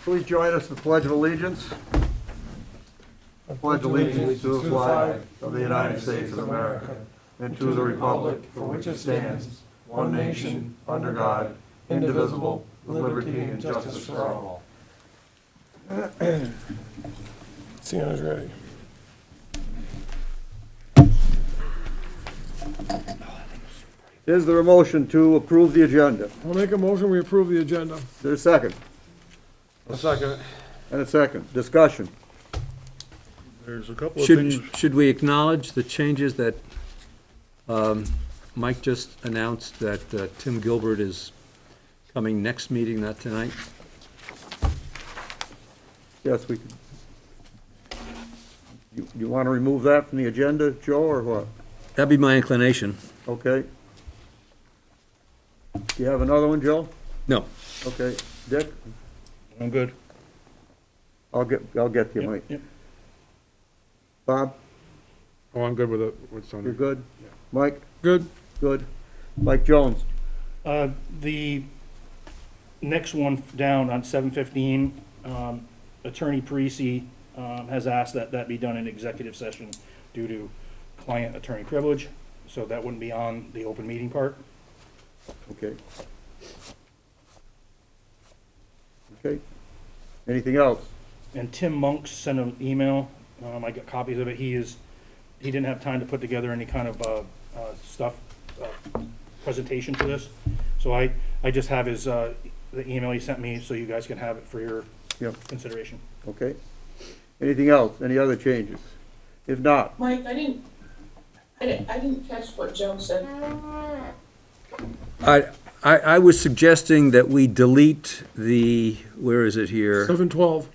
Please join us in the Pledge of Allegiance. I pledge allegiance to the flag of the United States of America and to the republic for which it stands, one nation, under God, indivisible, with liberty and justice for all. Sienna's ready. Is there a motion to approve the agenda? I'll make a motion, we approve the agenda. Is there a second? A second. And a second. Discussion. There's a couple of things. Should we acknowledge the changes that Mike just announced, that Tim Gilbert is coming next meeting, not tonight? Yes, we can. You want to remove that from the agenda, Joe, or what? That'd be my inclination. Okay. You have another one, Joe? No. Okay. Dick? I'm good. I'll get to you, Mike. Yep. Bob, Oh, I'm good with it, what's on you're it. good? Mike? Good. Good. Mike Jones? The next one down on 7:15, Attorney Parisi has asked that that be done in executive session due to client-attorney privilege, so that wouldn't be on the open meeting part. Okay. Okay. Anything else? And Tim Munks sent an email, I got copies of it, he didn't have time to put together any kind of presentation for this, so I just have his, the email he sent me, so you guys can have it for your Yep. consideration. Okay. Anything else? Any other changes? If not, Mike, I didn't catch what Joe said. I was suggesting that we delete the, where is it here? 7:12.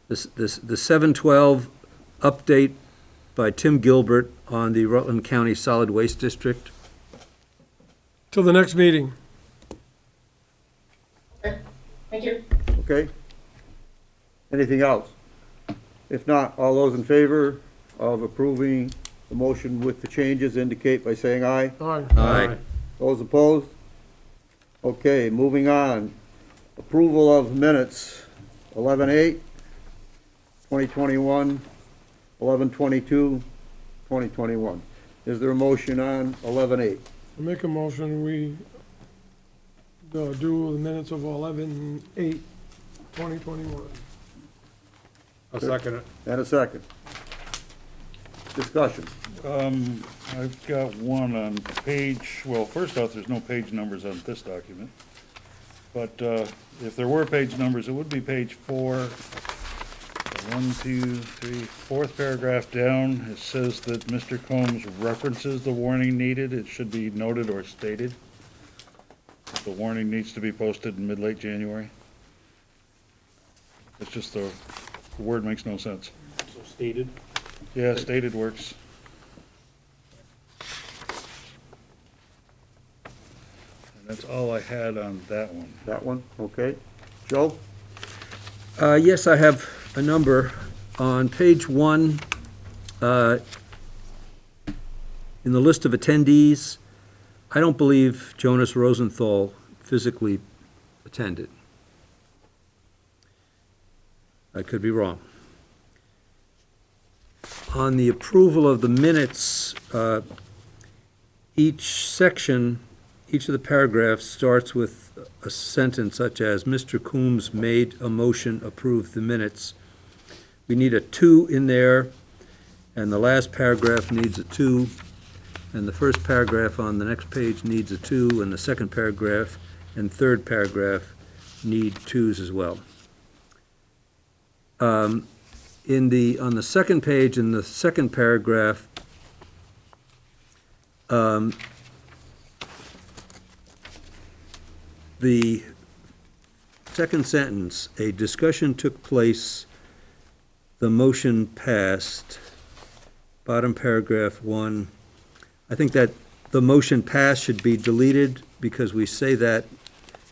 The 712 update by Tim Gilbert on the Rutland County Solid Waste District. Till the next meeting. Okay, thank you. okay? Anything else? If not, all those in favor of approving the motion with the changes indicate by saying aye. Aye. Aye. Those opposed? Okay, moving on. Approval of minutes, 11/8, 2021, 11/22, 2021. Is there a motion on 11/8? I'll make a motion, we do the minutes of 11/8/2021. I'll second it. And a second. Discussion. I've got one on page, well, first off, there's no page numbers on this document. But, if there were page numbers, it would be page 4. 1, 2, 3, fourth paragraph down. It says that Mr. Combs references the warning needed. It should be noted or stated. The warning needs to be posted in mid-late January. It's just the word makes no sense. So stated. Yeah, stated works. And that's all I had on that one. That one, okay. Joe? Yes, I have a number. On page 1, in the list of attendees, I don't believe Jonas Rosenthal physically attended. I could be wrong. On the approval of the minutes, each section, each of the paragraphs starts with a sentence such as, Mr. Coombs made a motion, approved the minutes. We need a 2 in there, and the last paragraph needs a 2, and the first paragraph on the next page needs a 2, and the second paragraph and third paragraph need 2s as well. On the second page, in the second paragraph, the second sentence, a discussion took place, the motion passed, bottom paragraph 1. I think that the motion passed should be deleted because we say that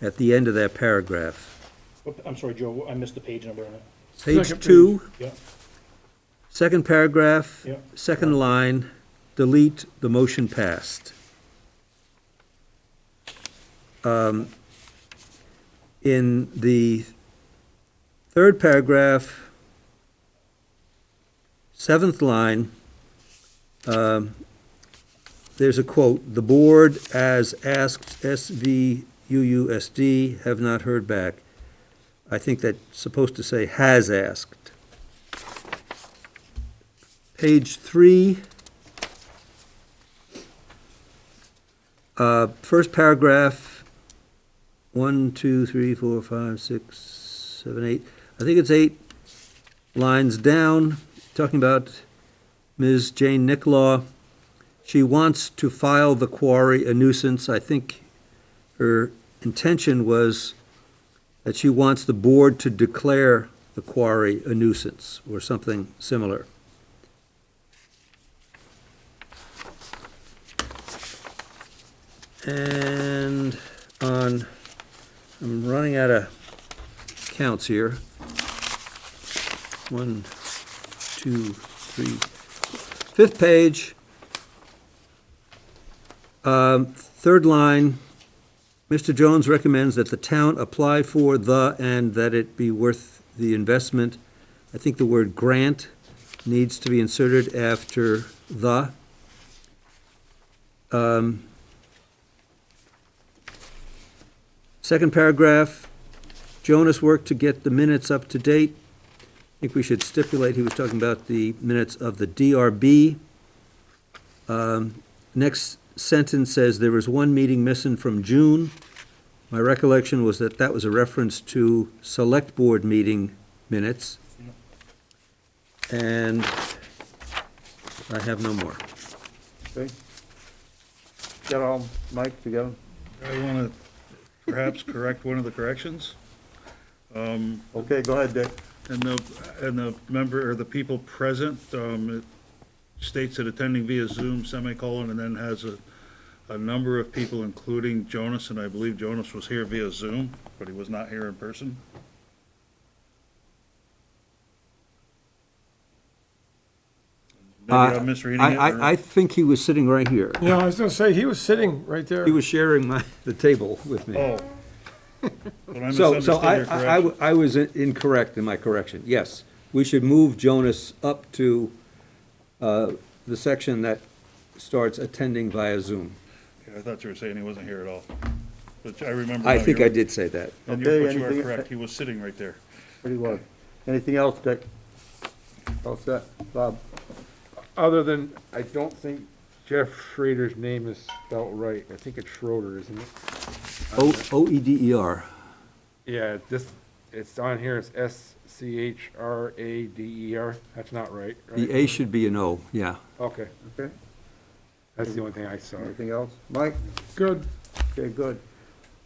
at the end of that paragraph. I'm sorry, Joe, I missed the page number on it. Page Second 2, Yeah. second paragraph, Yeah. second line, delete, the motion passed. In the Third paragraph, seventh line, there's a quote, "The board, as asked SVUUSD, have not heard back." I think that's supposed to say has asked. Page 3, first paragraph, 1, 2, 3, 4, 5, 6, 7, 8. I think it's 8 lines down, talking about Ms. Jane Nicklaw. She wants to file the quarry a nuisance. I think her intention was that she wants the board to declare the quarry a nuisance or something similar. And I'm running out of counts here. 1, 2, 3. Fifth page, third line, Mr. Jones recommends that the town apply for and that it be worth the investment. I think the word grant needs to be inserted after the. Second paragraph, Jonas worked to get the minutes up to date. I think we should stipulate he was talking about the minutes of the DRB. Next sentence says there was one meeting missing from June. My recollection was that that was a reference to select board meeting minutes. And I have no more. Okay. Got all, Mike, you got them? I want to perhaps correct one of the corrections. Okay, go ahead, Dick. And the member, or the people present, it states that attending via Zoom, semicolon, and then has a number of people, including Jonas, and I believe Jonas was here via Zoom, but he was not here in person. Maybe I'm misreading it. or- I think he was sitting right here. Yeah, I was gonna say, he was sitting right there. He was sharing the table with me. Oh. But I So misunderstood your correction. I was incorrect in my correction. Yes, we should move Jonas up to the section that starts attending via Zoom. Okay, I thought you were saying he wasn't here at all. But I remember. I now think you're- I did say that. And Okay, but you are anything- correct, he was sitting right there. Pretty well. Anything else, Dick? All set. Bob? Other than, I don't think Jeff Schrader's name is spelled right. I think it's Schroeder, isn't it? Oeder. Yeah, it's on here, it's Schrader. That's not right, right? The A should be an O, yeah. Okay, Okay. that's the only thing I saw. Anything else? Mike? Good. Okay, good.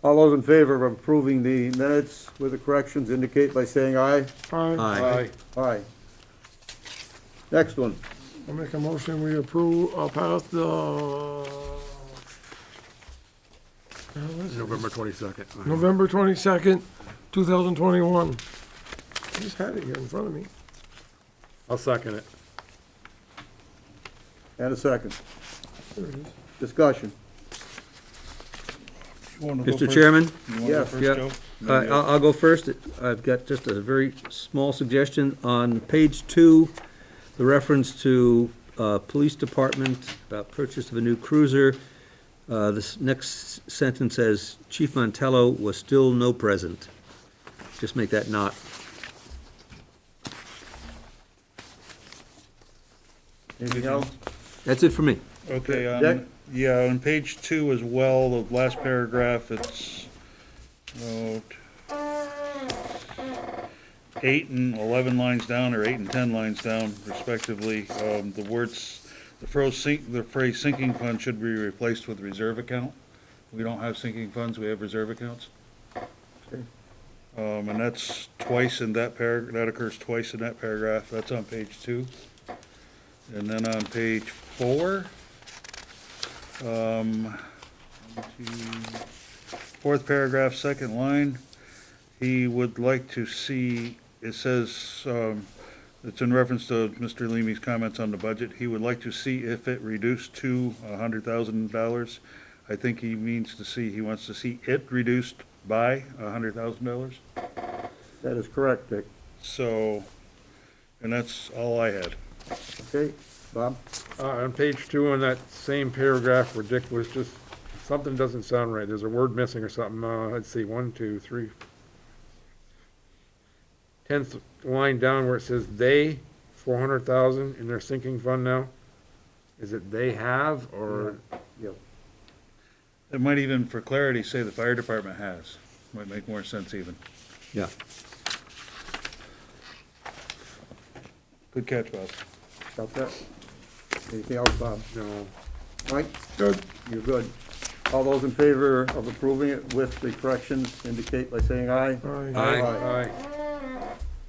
All those in favor of approving the minutes with the corrections indicate by saying aye. Aye. Aye. Aye. Next one. I'll make a motion, we approve, pass the, November 22nd. November 22nd, 2021. I just had it here in front of me. I'll second it. And a second. There it is. Discussion. You wanna go Mr. first? Chairman? You wanna go Yes, first, yeah. Joe? I'll go first. I've got just a very small suggestion. On page 2, the reference to police department about purchase of a new cruiser. This next sentence says, Chief Montello was still no present. Just make that not. Anything else? That's it for me. Okay, Dick? yeah, on page 2 as well, the last paragraph, it's 8 and 11 lines down, or 8 and 10 lines down respectively. The words, the phrase sinking fund should be replaced with reserve account. We don't have sinking funds, we have reserve accounts. Okay. And that's twice in that that occurs twice in that paragraph. That's on page 2. And then on page 4, fourth paragraph, second line, he would like to see, it says, it's in reference to Mr. Leamy's comments on the budget, he would like to see if it reduced to $100,000. I think he means to see, he wants to see it reduced by $100,000. That is correct, Dick. So, and that's all I had. Okay, Bob? On page 2, on that same paragraph where Dick was just, something doesn't sound right. There's a word missing or something. Let's see, 1, 2, 3. 10th line down where it says they, 400,000 in their sinking fund now. Is it they have, or? It might even, for clarity, say the fire department has. Might make more sense even. Yeah. Good catch, Bob. Got that? Anything else, Bob? No. Mike? Good. You're good. All those in favor of approving it with the corrections indicate by saying aye. Aye. Aye.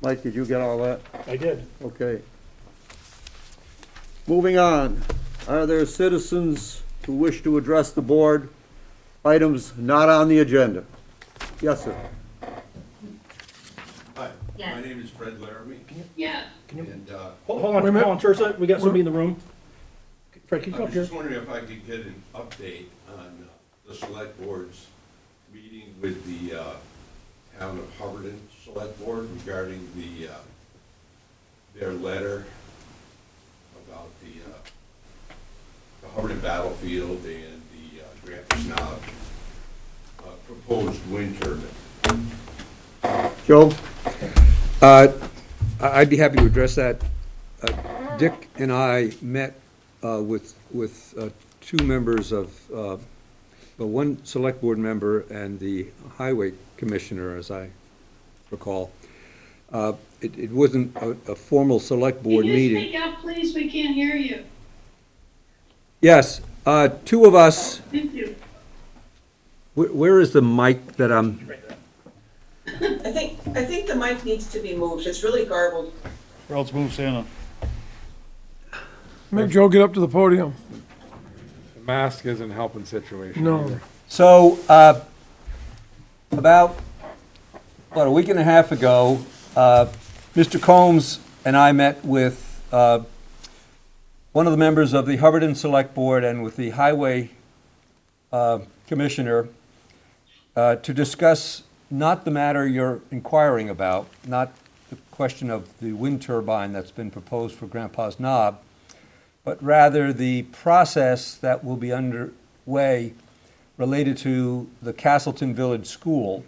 Mike, did you get all that? I did. Okay. Moving on, are there citizens who wish to address the board? Items not on the agenda? Yes, sir. Hi, Yes. my name is Fred Laramie, Yeah. and Hold on, Wait a minute. hold on, Teresa, we got somebody in the room. Fred, can you I come was up here? just wondering if I could get an update on the select board's meeting with the town of Hubbardton Select Board regarding their letter about the Hubbardton battlefield and the Grant Snob proposed wind turbine. Joe? I'd be happy to address that. Dick and I met with two members of, well, one select board member and the highway commissioner, as I recall. It wasn't a formal select board Can you meeting. speak up, please? We can't hear you. Yes, two of us, Thank you. where is the mic that I'm, I think the mic needs to be moved. It's really garbled. Or else move Santa. Make Joe get up to the podium. The mask isn't helping situation No. either. So, about a week and a half ago, Mr. Combs and I met with one of the members of the Hubbardton Select Board and with the Highway Commissioner to discuss not the matter you're inquiring about, not the question of the wind turbine that's been proposed for Grandpa's Knob, but rather the process that will be underway related to the Castleton Village School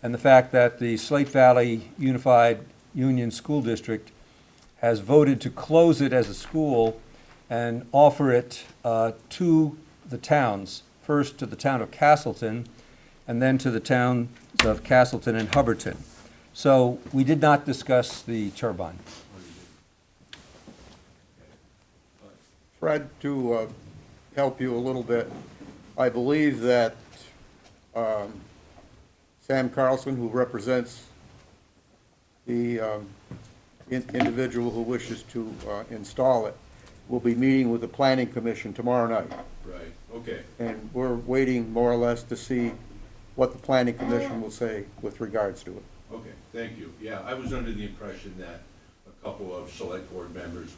and the fact that the Slate Valley Unified Union School District has voted to close it as a school and offer it to the towns, first to the town of Castleton and then to the towns of Castleton and Hubbardton. So we did not discuss the turbine. Fred, to help you a little bit, I believe that Sam Carlson, who represents the individual who wishes to install it, will be meeting with the Planning Commission tomorrow night. Right, okay. And we're waiting more or less to see what the Planning Commission will say with regards to it. Okay, thank you. Yeah, I was under the impression that a couple of select board members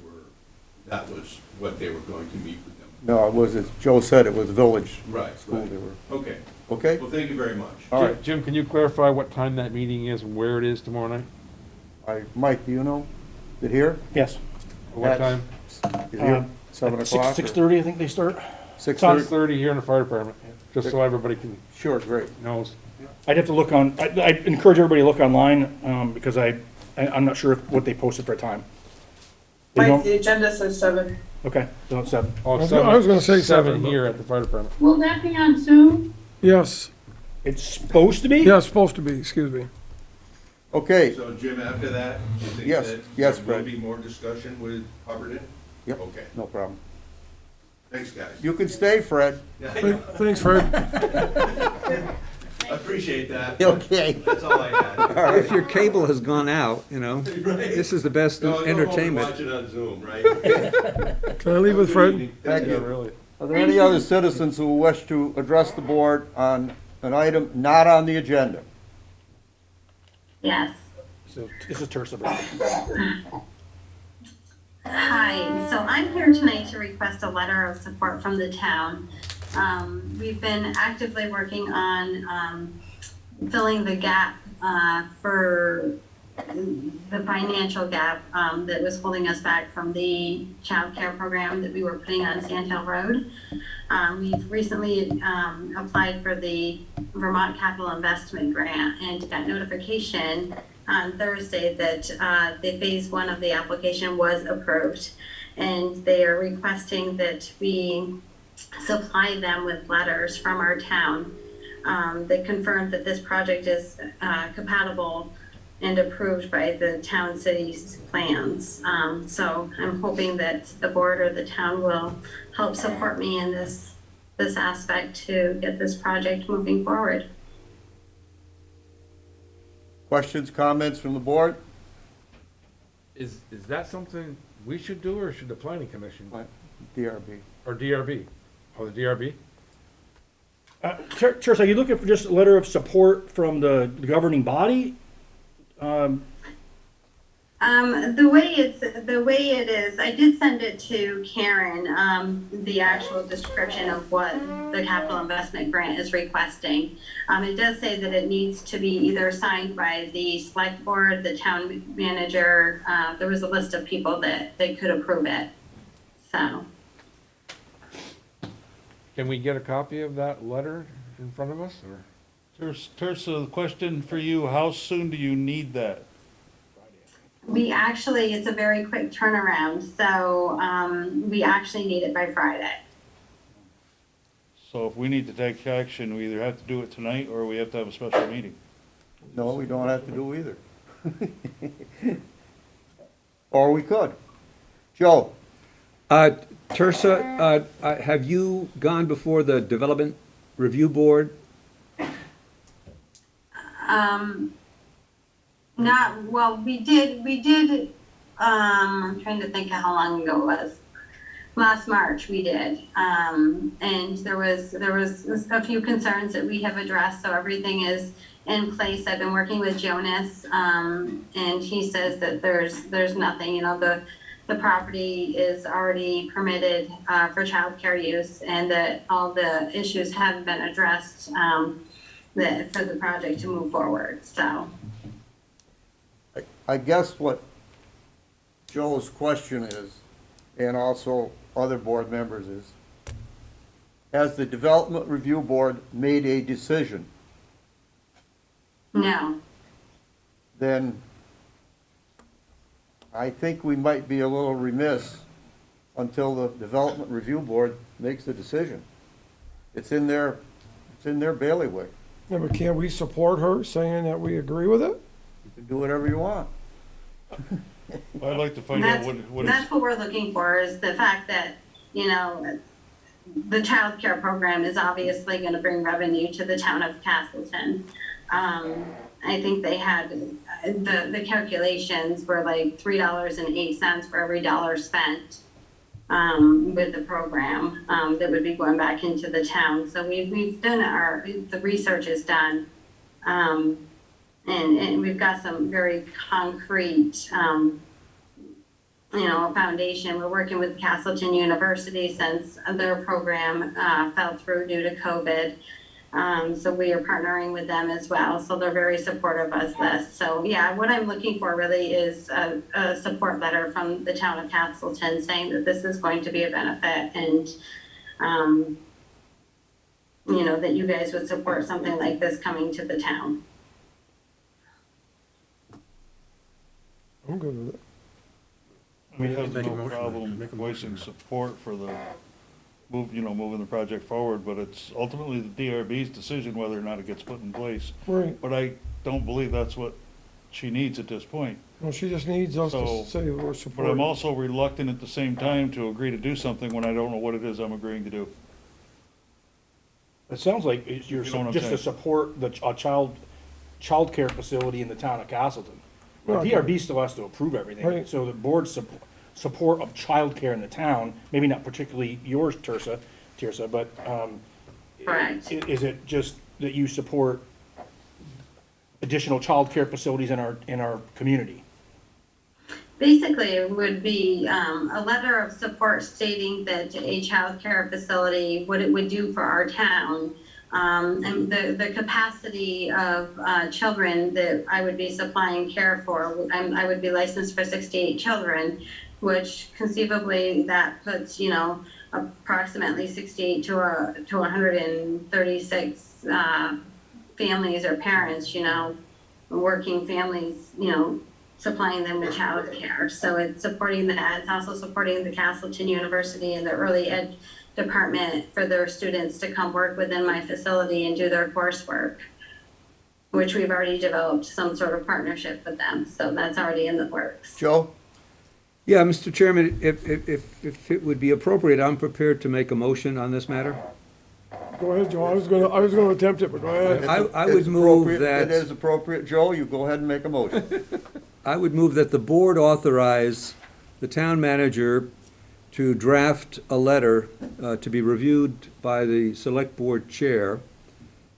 that was what they were going to meet with them. No, it was, as Joe said, it was Village Right, School right. they were, Okay, okay? well, thank you very much. All right. Jim, can you clarify what time that meeting is and where it is tomorrow night? Mike, do you know? Is it here? Yes. What time? Is it here? 7 o'clock? 6:30, I think they start. 6:30? 6:30 here in the fire department, just so everybody can Sure, great. knows. I'd have to look on, I'd encourage everybody to look online, because I'm not sure what they posted for a time. They Mike, don't- the agenda says 7. Okay, so it's 7. Oh, I was gonna say 7, but- here at the fire department. Will that be on Zoom? Yes, It's supposed to be? yeah, it's supposed to be, excuse me. Okay, So Jim, after that, do you think Yes, that yes, there will Fred. be more discussion with Hubbardton? Yep. Okay, no problem. thanks, guys. You can stay, Fred. Yeah, I know. Thanks, Fred. I appreciate that. Okay. That's all I had. If your cable has gone out, you know, this is the best No, go home and entertainment. watch it on Zoom, right? Can I leave with Fred? Thank Yeah, you. really. Are there any other citizens who wish to address the board on an item not on the agenda? Yes. So this is Teresa. Hi, so I'm here tonight to request a letter of support from the town. We've been actively working on filling the gap for the financial gap that was holding us back from the child care program that we were putting on Sand Hill Road. We've recently applied for the Vermont Capital Investment Grant and got notification on Thursday that the phase 1 of the application was approved. And they are requesting that we supply them with letters from our town that confirm that this project is compatible and approved by the town city's plans. So I'm hoping that the board or the town will help support me in this aspect to get this project moving forward. Questions, comments from the board? Is that something we should do, or should the planning commission, DRB. or DRB? Oh, the DRB? Teresa, are you looking for just a letter of support from the governing body? The way it is, I did send it to Karen, the actual description of what the capital investment grant is requesting. It does say that it needs to be either signed by the select board, the town manager. There was a list of people that could approve it, so. Can we get a copy of that letter in front of us, or? Teresa, the question for you, how soon do you need that? It's a very quick turnaround, so we actually need it by Friday. So if we need to take action, we either have to do it tonight or we have to have a special meeting. No, we don't have to do either. Or we could. Joe? Teresa, have you gone before the Development Review Board? We did, I'm trying to think of how long ago it was. Last March we did, and there was a few concerns that we have addressed, so everything is in place. I've been working with Jonas, and he says that there's nothing, the property is already permitted for childcare use, and that all the issues have been addressed for the project to move forward, so. I guess what Joe's question is, and also other board members is, has the Development Review Board made a decision? No. Then I think we might be a little remiss until the Development Review Board makes a decision. It's in their bailiwick. Yeah, but can't we support her saying that we agree with it? You can do whatever you want. I'd like to find out what is. That's what we're looking for, is the fact that, the child care program is obviously going to bring revenue to the town of Castleton. I think they had, the calculations were like $3.08 for every dollar spent with the program that would be going back into the town. So we've done the research is done. And we've got some very concrete, foundation. We're working with Castleton University since their program fell through due to COVID. So we are partnering with them as well. So they're very supportive of this. So yeah, what I'm looking for really is a support letter from the town of Castleton saying that this is going to be a benefit, and that you guys would support something like this coming to the town. I'm good with it. We have no problem voicing support for the moving the project forward, but it's ultimately the DRB's decision whether or not it gets put in place. Right. But I don't believe that's what she needs at this point. Well, she just needs us to So, say we're But I'm supporting. also reluctant at the same time to agree to do something when I don't know what it is I'm agreeing to do. It sounds like you're You know what I'm just to saying? support a child care facility in the town of Castleton. The Well, DRB still has to approve everything, Right. so the board's support of child care in the town, maybe not particularly yours, Tirsa, but, Correct. is it just that you support additional child care facilities in our community? Basically, it would be a letter of support stating that a child care facility, what it would do for our town, And the capacity of children that I would be supplying care for, I would be licensed for 68 children, which conceivably that puts, approximately 68 to 136 families or parents, working families, supplying them with child care. So it's supporting that. It's also supporting the Castleton University and the early ed department for their students to come work within my facility and do their coursework, which we've already developed some sort of partnership with them. So that's already in the works. Joe? Yeah, Mr. Chairman, if it would be appropriate, I'm prepared to make a motion on this matter. Go ahead, Joe. I was gonna attempt it, but go ahead. I would move It that, is appropriate, Joe, you go ahead and make a motion. I would move that the board authorize the town manager to draft a letter to be reviewed by the select board chair,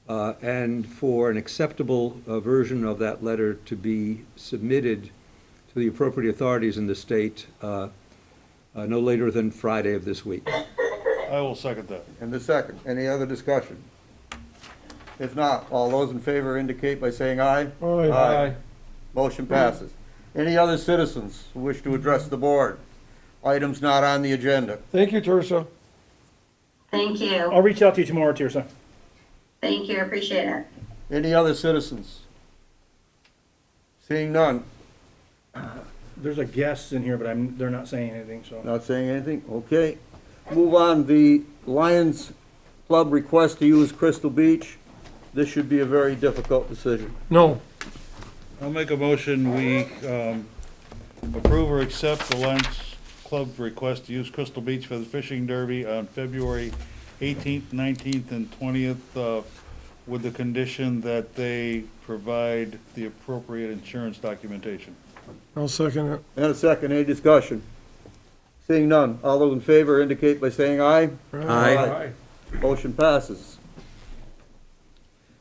and for an acceptable version of that letter to be submitted to the appropriate authorities in the state no later than Friday of this week. I will second that. And the second, any other discussion? If not, all those in favor indicate by saying aye. Aye. Motion passes. Any other citizens who wish to address the board? Items not on the agenda. Thank you, Teresa. Thank you. I'll reach out to you tomorrow, Tirsa. Thank you. I appreciate it. Any other citizens? Seeing none, There's a guest in here, but they're not saying anything, so. not saying anything, okay. Move on, the Lions Club request to use Crystal Beach. This should be a very difficult decision. No. I'll make a motion, we approve or accept the Lions Club's request to use Crystal Beach for the fishing derby on February 18th, 19th, and 20th, with the condition that they provide the appropriate insurance documentation. I'll second it. And a second, any discussion? Seeing none, all those in favor indicate by saying aye. Aye. Motion passes.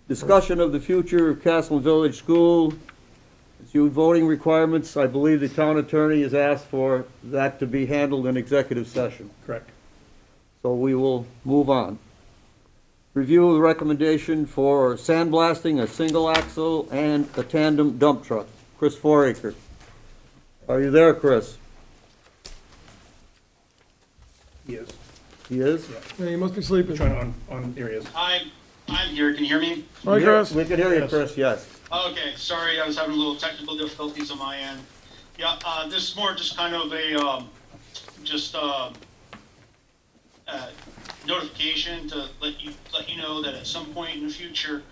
Discussion of the future of Castleton Village School. It's you voting requirements. I believe the town attorney has asked for that to be handled in executive session. Correct. So we will move on. Review of the recommendation for sandblasting, a single axle, and a tandem dump truck. Chris Fouracre. Are you there, Chris? He is. He is? Yeah, you must be sleeping. Trying here he is. I'm here. Can you hear me? Hi, Chris. We can hear you, Yes. Chris, yes. Okay, sorry, I was having a little technical difficulties on my end. Yeah, this is more just kind of a, notification to let you know that at some point in the future,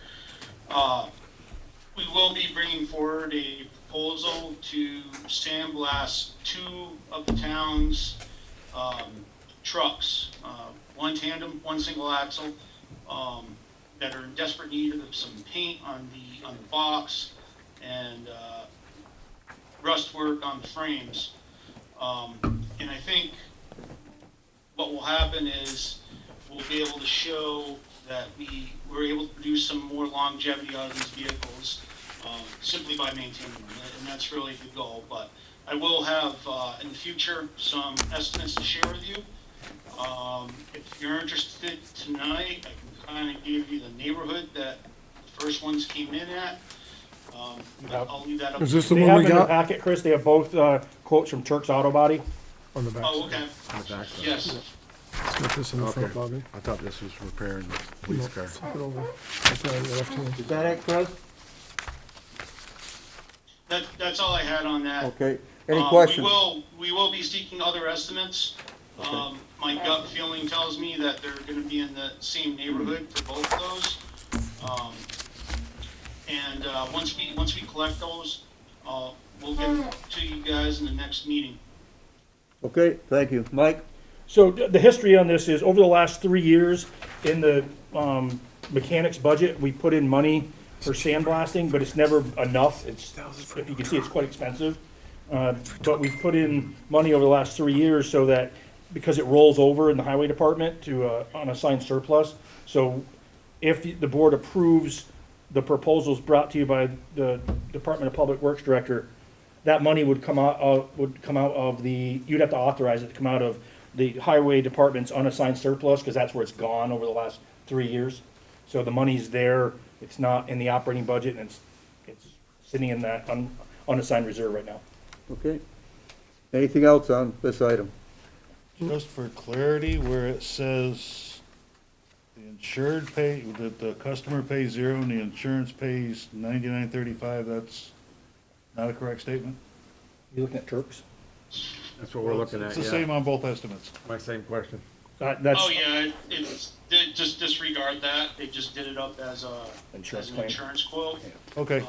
we will be bringing forward a proposal to sandblast 2 of the town's, trucks, one tandem, one single axle, that are in desperate need of some paint on the box and rust work on the frames. And I think what will happen is we'll be able to show that we were able to produce some more longevity out of these vehicles simply by maintaining them, and that's really the goal. But I will have in the future some estimates to share with you. If you're interested tonight, I can kind of give you the neighborhood that the first ones came in at. But I'll leave that up. Is this to the They one have we in the got? packet, Chris, they have both quotes from Turk's Auto Body. On the back. Oh, okay. On the back side. Yes. Let's get this in the front, Okay. Bobby. I thought this was repairing the police No, car. flip it over. That's on the left hand. Is that it, Chris? That's all I had on that. Okay. Any questions? We will be seeking other estimates. My gut feeling tells me that they're gonna be in the same neighborhood for both of those. And once we collect those, we'll get them to you guys in the next meeting. Okay, thank you. Mike? So the history on this is, over the last 3 years, in the mechanics budget, we put in money for sandblasting, but it's never enough. If you can see, it's quite expensive. But we've put in money over the last 3 years so that, because it rolls over in the highway department to unassigned surplus. So if the board approves the proposals brought to you by the Department of Public Works Director, that money would come out of the, you'd have to authorize it to come out of the highway department's unassigned surplus, because that's where it's gone over the last 3 years. So the money's there, it's not in the operating budget, and it's sitting in that unassigned reserve right now. Okay. Anything else on this item? Just for clarity, where it says the insured pay, that the customer pays 0 and the insurance pays $99.35, that's not a correct statement? You looking at Turks? That's what we're looking at, It's the yeah. same on both estimates. My same question. That's Oh, yeah, just disregard that, they just did it up as insurance an claim. insurance quote. Okay,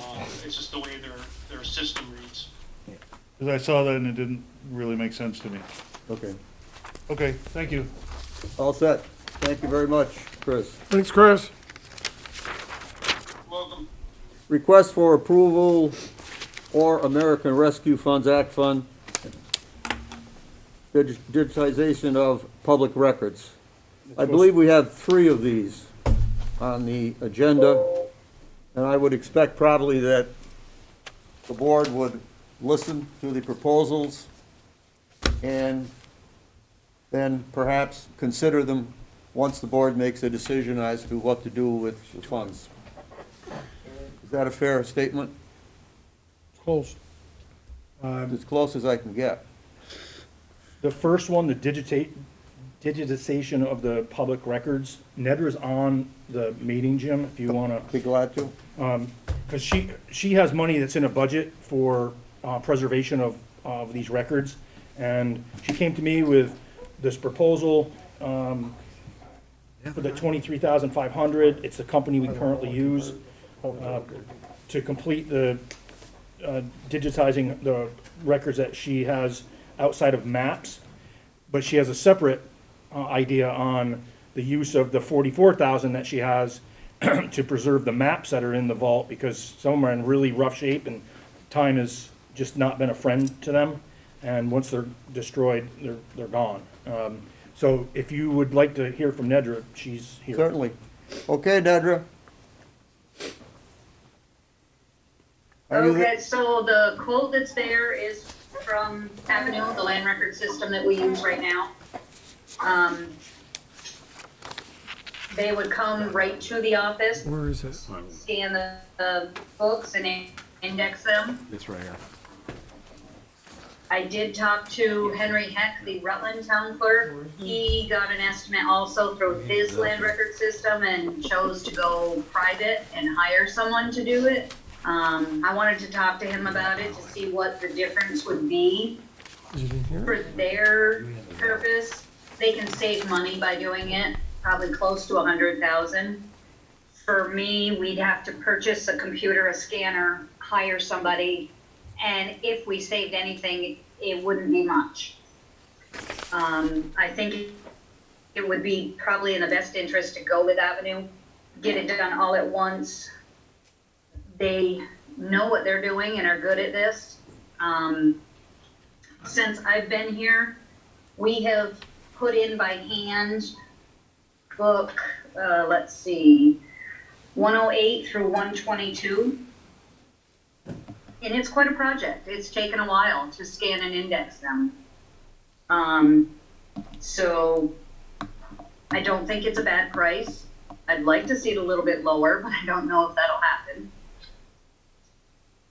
It's just the way their system reads. because I saw that and it didn't really make sense to me. Okay. Okay, thank you. All set. Thank you very much, Chris. Thanks, Chris. Welcome. Request for approval or American Rescue Funds Act Fund, digitization of public records. I believe we have 3 of these on the agenda, and I would expect probably that the board would listen to the proposals and then perhaps consider them once the board makes a decision as to what to do with the funds. Is that a fair statement? Close. As close as I can get. The first one, the digitization of the public records, Nedra's on the meeting, Jim, if you wanna, Be glad to. because she has money that's in a budget for preservation of these records, and she came to me with this proposal for the 23,500. It's the company we currently use to complete the digitizing the records that she has outside of maps, but she has a separate idea on the use of the 44,000 that she has to preserve the maps that are in the vault, because some of them are in really rough shape and time has just not been a friend to them, and once they're destroyed, they're gone. So if you would like to hear from Nedra, she's here. Certainly. Okay, Nedra. Are you Okay, so the quote that's there is from Avenue, the land record system that we use right now. They would come right to the office, Where is it? scan the books and index them. This right here. I did talk to Henry Heck, the Rutland town clerk. He got an estimate also through his land record system and chose to go private and hire someone to do it. I wanted to talk to him about it to see what the difference would be Is it in here? for their purpose. They can save money by doing it, probably close to 100,000. For me, we'd have to purchase a computer, a scanner, hire somebody, and if we saved anything, it wouldn't be much. I think it would be probably in the best interest to go with Avenue, get it done all at once. They know what they're doing and are good at this. Since I've been here, we have put in by hand book, let's see, 108 through 122. And it's quite a project. It's taken a while to scan and index them. So I don't think it's a bad price. I'd like to see it a little bit lower, but I don't know if that'll happen.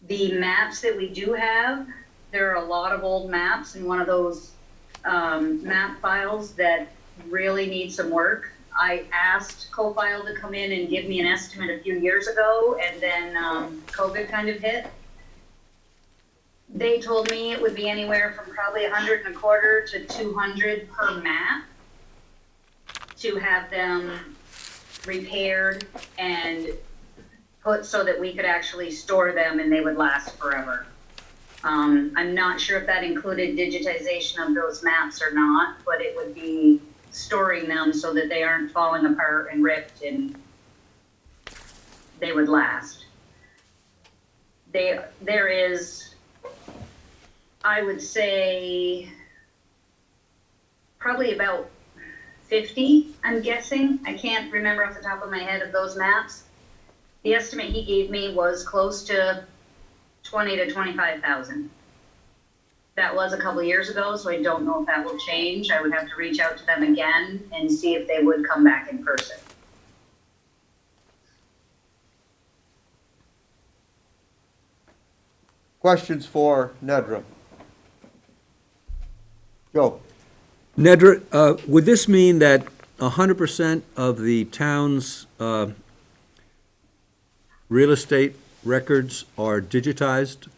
The maps that we do have, there are a lot of old maps in one of those map files that really need some work. I asked CoFile to come in and give me an estimate a few years ago, and then COVID kind of hit. They told me it would be anywhere from probably $125 to $200 per map to have them repaired and put so that we could actually store them and they would last forever. I'm not sure if that included digitization of those maps or not, but it would be storing them so that they aren't falling apart and ripped and they would last. There is, I would say, probably about 50, I'm guessing. I can't remember off the top of my head of those maps. The estimate he gave me was close to 20 to 25,000. That was a couple years ago, so I don't know if that will change. I would have to reach out to them again and see if they would come back in person. Questions for Nedra? Joe? Nedra, would this mean that 100% of the town's real estate records are digitized?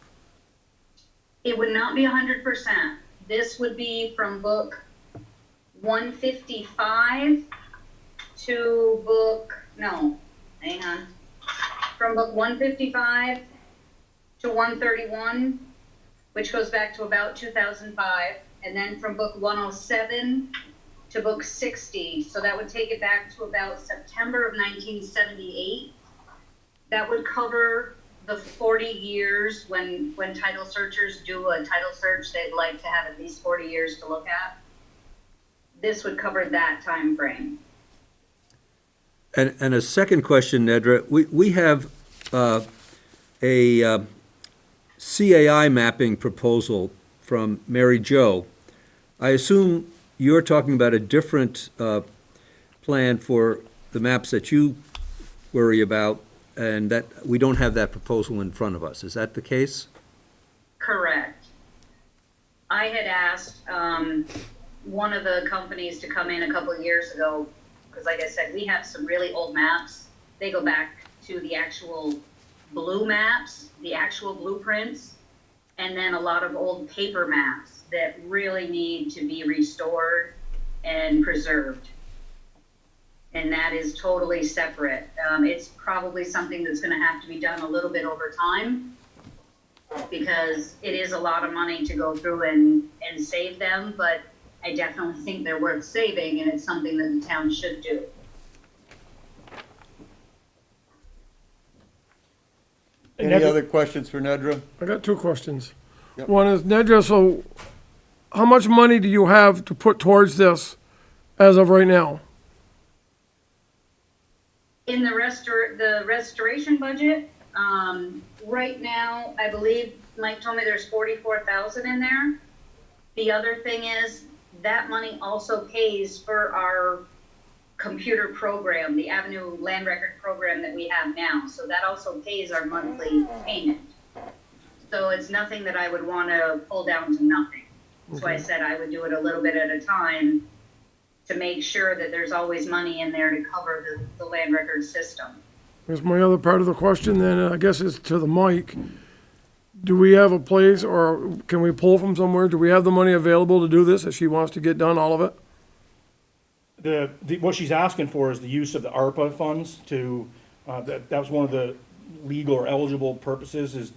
It would not be 100%. This would be from book 155 to from book 155 to 131, which goes back to about 2005, and then from book 107 to book 60, so that would take it back to about September of 1978. That would cover the 40 years when title searchers do a title search, they'd like to have at least 40 years to look at. This would cover that time frame. And a second question, Nedra, we have a CAI mapping proposal from Mary Jo. I assume you're talking about a different plan for the maps that you worry about, and that we don't have that proposal in front of us. Is that the case? Correct. I had asked one of the companies to come in a couple of years ago, because like I said, we have some really old maps. They go back to the actual blue maps, the actual blueprints, and then a lot of old paper maps that really need to be restored and preserved. And that is totally separate. It's probably something that's going to have to be done a little bit over time, because it is a lot of money to go through and save them, but I definitely think they're worth saving, and it's something that the town should do. Any other questions for Nedra? I got two questions. Yep. One is, Nedra, so how much money do you have to put towards this as of right now? In the restoration budget, right now, I believe Mike told me there's 44,000 in there. The other thing is that money also pays for our computer program, the Avenue Land Record program that we have now. So that also pays our monthly payment. So it's nothing that I would want to pull down to nothing. That's why I said I would do it a little bit at a time to make sure that there's always money in there to cover the land record system. Here's my other part of the question then, I guess is to the mic. Do we have a place, or can we pull from somewhere? Do we have the money available to do this if she wants to get done all of it? What she's asking for is the use of the ARPA funds to, that was one of the legal or eligible purposes, is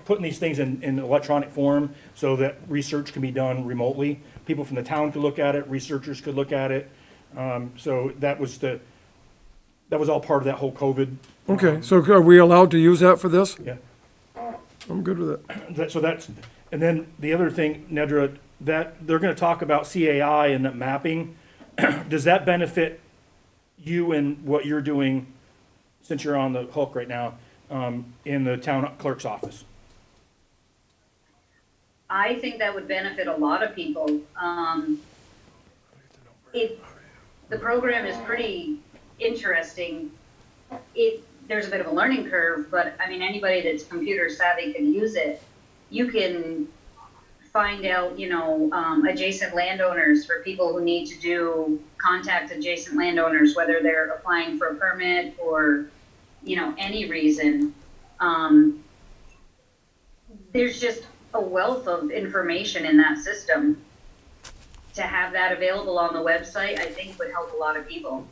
putting these things in electronic form so that research can be done remotely. People from the town could look at it, researchers could look at it. So that was all part of that whole COVID. Okay, so are we allowed to use that for this? Yeah. I'm good with it. And then the other thing, Nedra, that they're gonna talk about CAI and that mapping. Does that benefit you and what you're doing, since you're on the hook right now, in the town clerk's office? I think that would benefit a lot of people. The program is pretty interesting. There's a bit of a learning curve, but I mean, anybody that's computer savvy can use it. You can find out, adjacent landowners for people who need to contact adjacent landowners, whether they're applying for a permit or, any reason. There's just a wealth of information in that system. To have that available on the website, I think would help a lot of people.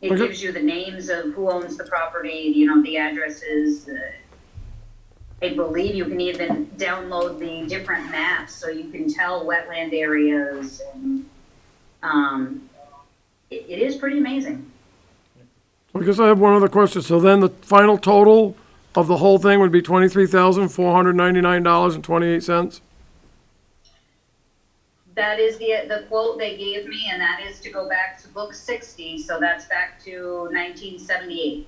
It gives you the names of who owns the property, the addresses. I believe you can even download the different maps so you can tell wetland areas. And it is pretty amazing. I guess I have one other question. So then the final total of the whole thing would be $23,499.28? That is the quote they gave me, and that is to go back to book 60, so that's back to 1978.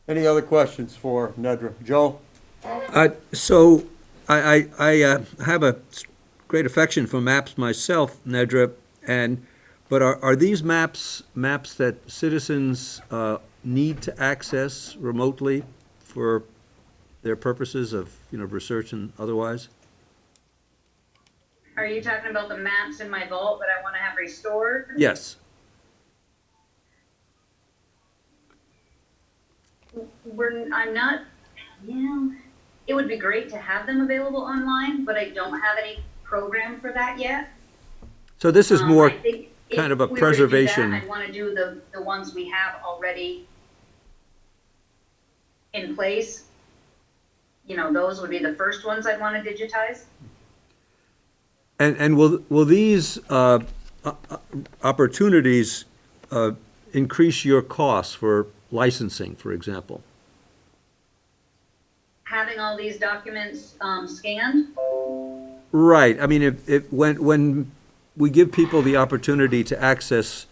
Any other questions for Nedra? Joe? So I have a great affection for maps myself, Nedra, but are these maps that citizens need to access remotely for their purposes of, research and otherwise? Are you talking about the maps in my vault that I want to have restored? Yes. I'm not, it would be great to have them available online, but I don't have any program for that yet. So this is more I think if kind of a we were to do that, preservation. I'd want to do the ones we have already in place. Those would be the first ones I'd want to digitize. And will these opportunities increase your costs for licensing, for example? Having all these documents scanned, Right. I mean, when we give people the opportunity to access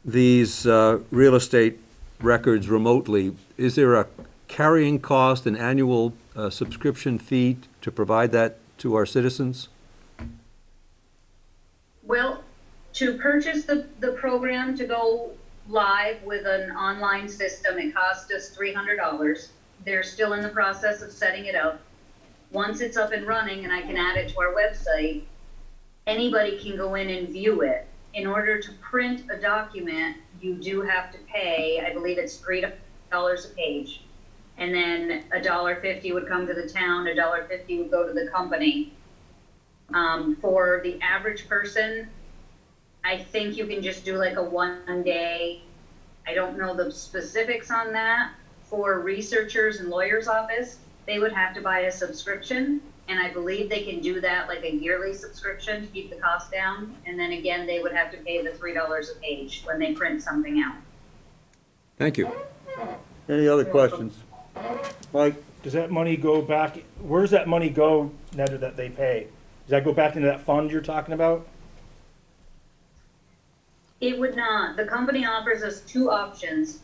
these real estate records remotely, is there a carrying cost, an annual subscription fee to provide that to our citizens? well, to purchase the program to go live with an online system, it cost us $300. They're still in the process of setting it up. Once it's up and running and I can add it to our website, anybody can go in and view it. In order to print a document, you do have to pay, I believe it's $3 a page. And then $1.50 would come to the town, $1.50 would go to the company. For the average person, I think you can just do like a 1 day. I don't know the specifics on that. For researchers and lawyers' office, they would have to buy a subscription. And I believe they can do that like a yearly subscription to keep the cost down. And then again, they would have to pay the $3 a page when they print something out. Thank you. Any other questions? Mike? Does that money go back, where does that money go, Ned, that they pay? Does that go back into that fund you're talking about? It would not. The company offers us two options.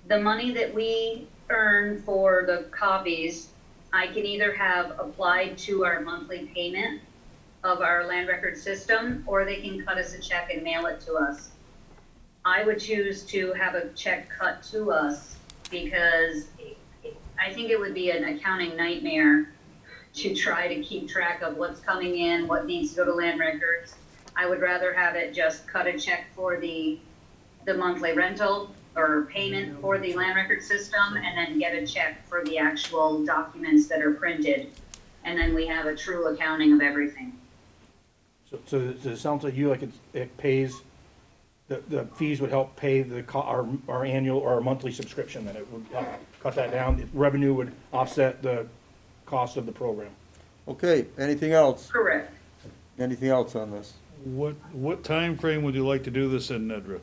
The money that we earn for the copies, I can either have applied to our monthly payment of our land record system, or they can cut us a check and mail it to us. I would choose to have a check cut to us because I think it would be an accounting nightmare to try to keep track of what's coming in, what needs to go to land records. I would rather have it just cut a check for the monthly rental or payment for the land record system, and then get a check for the actual documents that are printed. And then we have a true accounting of everything. So it sounds like it pays, the fees would help pay our annual or our monthly subscription, then it would help cut that down. The revenue would offset the cost of the program. Okay, anything else? Correct. Anything else on this? What time frame would you like to do this in, Nedra?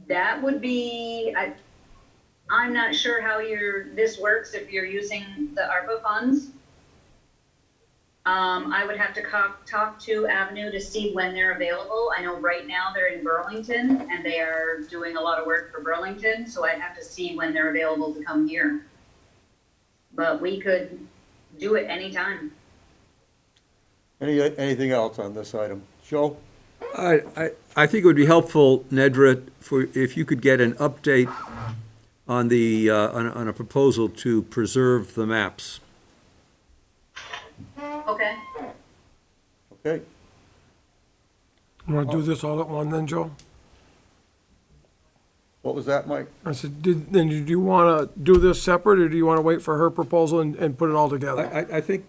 That would be, I'm not sure how this works if you're using the ARPA funds. I would have to talk to Avenue to see when they're available. I know right now they're in Burlington and they are doing a lot of work for Burlington, so I'd have to see when they're available to come here. But we could do it anytime. Anything else on this item? Joe? I think it would be helpful, Nedra, if you could get an update on on a proposal to preserve the maps. Okay. Okay. You wanna do this all at one then, Joe? What was that, Mike? I said, do you wanna do this separate, or do you wanna wait for her proposal and put it all together? I think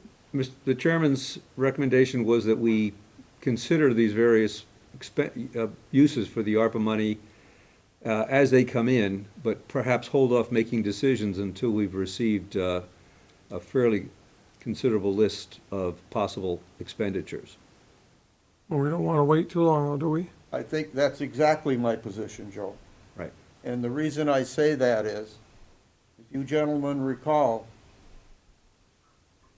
the chairman's recommendation was that we consider these various uses for the ARPA money as they come in, but perhaps hold off making decisions until we've received a fairly considerable list of possible expenditures. Well, we don't wanna wait too long, do we? I think that's exactly my position, Joe. Right. And the reason I say that is, if you gentlemen recall,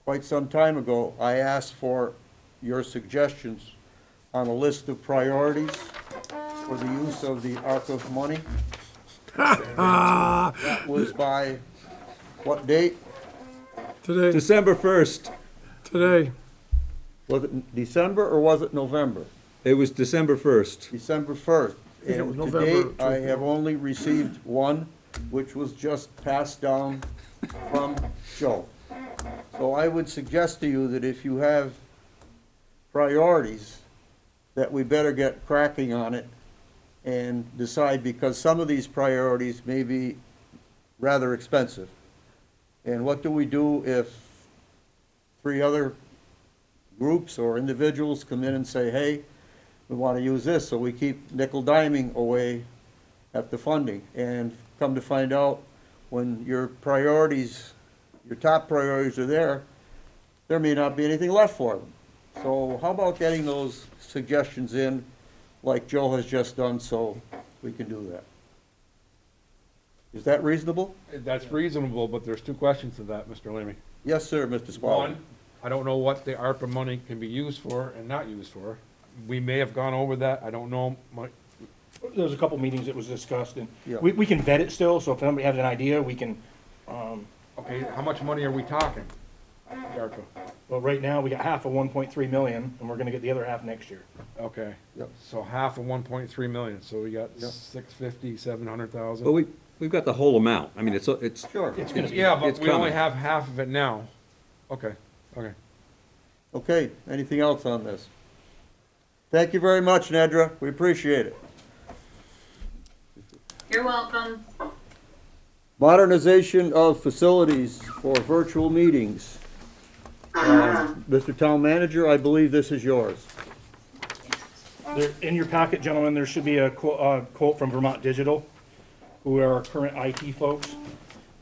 quite some time ago, I asked for your suggestions on a list of priorities for the use of the ARPA money. That was by what date? Today, December 1st. today. Was it December or was it November? It was December 1st. December 1st. think it was And to November date, I have only received one, which was just passed down from Joe. So I would suggest to you that if you have priorities, that we better get cracking on it and decide, because some of these priorities may be rather expensive. And what do we do if 3 other groups or individuals come in and say, hey, we want to use this, so we keep nickel-diming away at the funding, and come to find out, when your priorities, your top priorities are there may not be anything left for them. So how about getting those suggestions in, like Joe has just done, so we can do that? Is that reasonable? That's reasonable, but there's 2 questions to that, Mr. Leamy. Yes, sir, Mr. Spaulding. One, I don't know what the ARPA money can be used for and not used for. We may have gone over that, I don't know. There was a couple meetings it was discussed, and Yeah. we can vet it still, so if anybody has an idea, we can, Okay, how much money are we talking? ARPA, well, right now, we got half of 1.3 million, and we're gonna get the other half next year. okay. Yep. So half of 1.3 million, so we got Yep. 650, 700,000. Well, we've got the whole amount. I mean, it's, Sure. It's gonna be, Yeah, but It's we only coming. have half of it now. Okay, okay. Okay, anything else on this? Thank you very much, Nedra, we appreciate it. You're welcome. Modernization of facilities for virtual meetings. Mr. Town Manager, I believe this is yours. there, in your packet, gentlemen, there should be a quote from Vermont Digital, who are our current IT folks,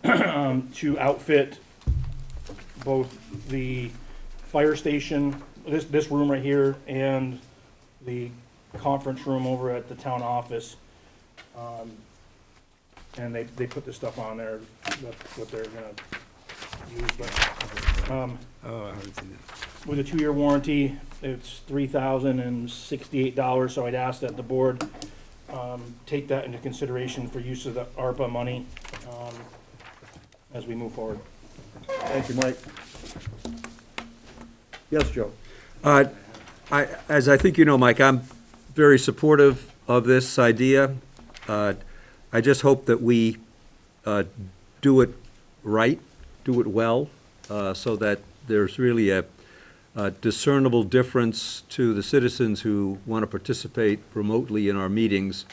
to outfit both the fire station, this room right here, and the conference room over at the town office. And they put this stuff on there, that's what they're gonna use, but, oh, I haven't seen that. with a 2-year warranty, it's $3,068, so I'd ask that the board, take that into consideration for use of the ARPA money, as we move forward. Thank you, Mike. Yes, Joe? As I think you know, Mike, I'm very supportive of this idea. I just hope that we do it right, do it well, so that there's really a discernible difference to the citizens who want to participate remotely in our meetings.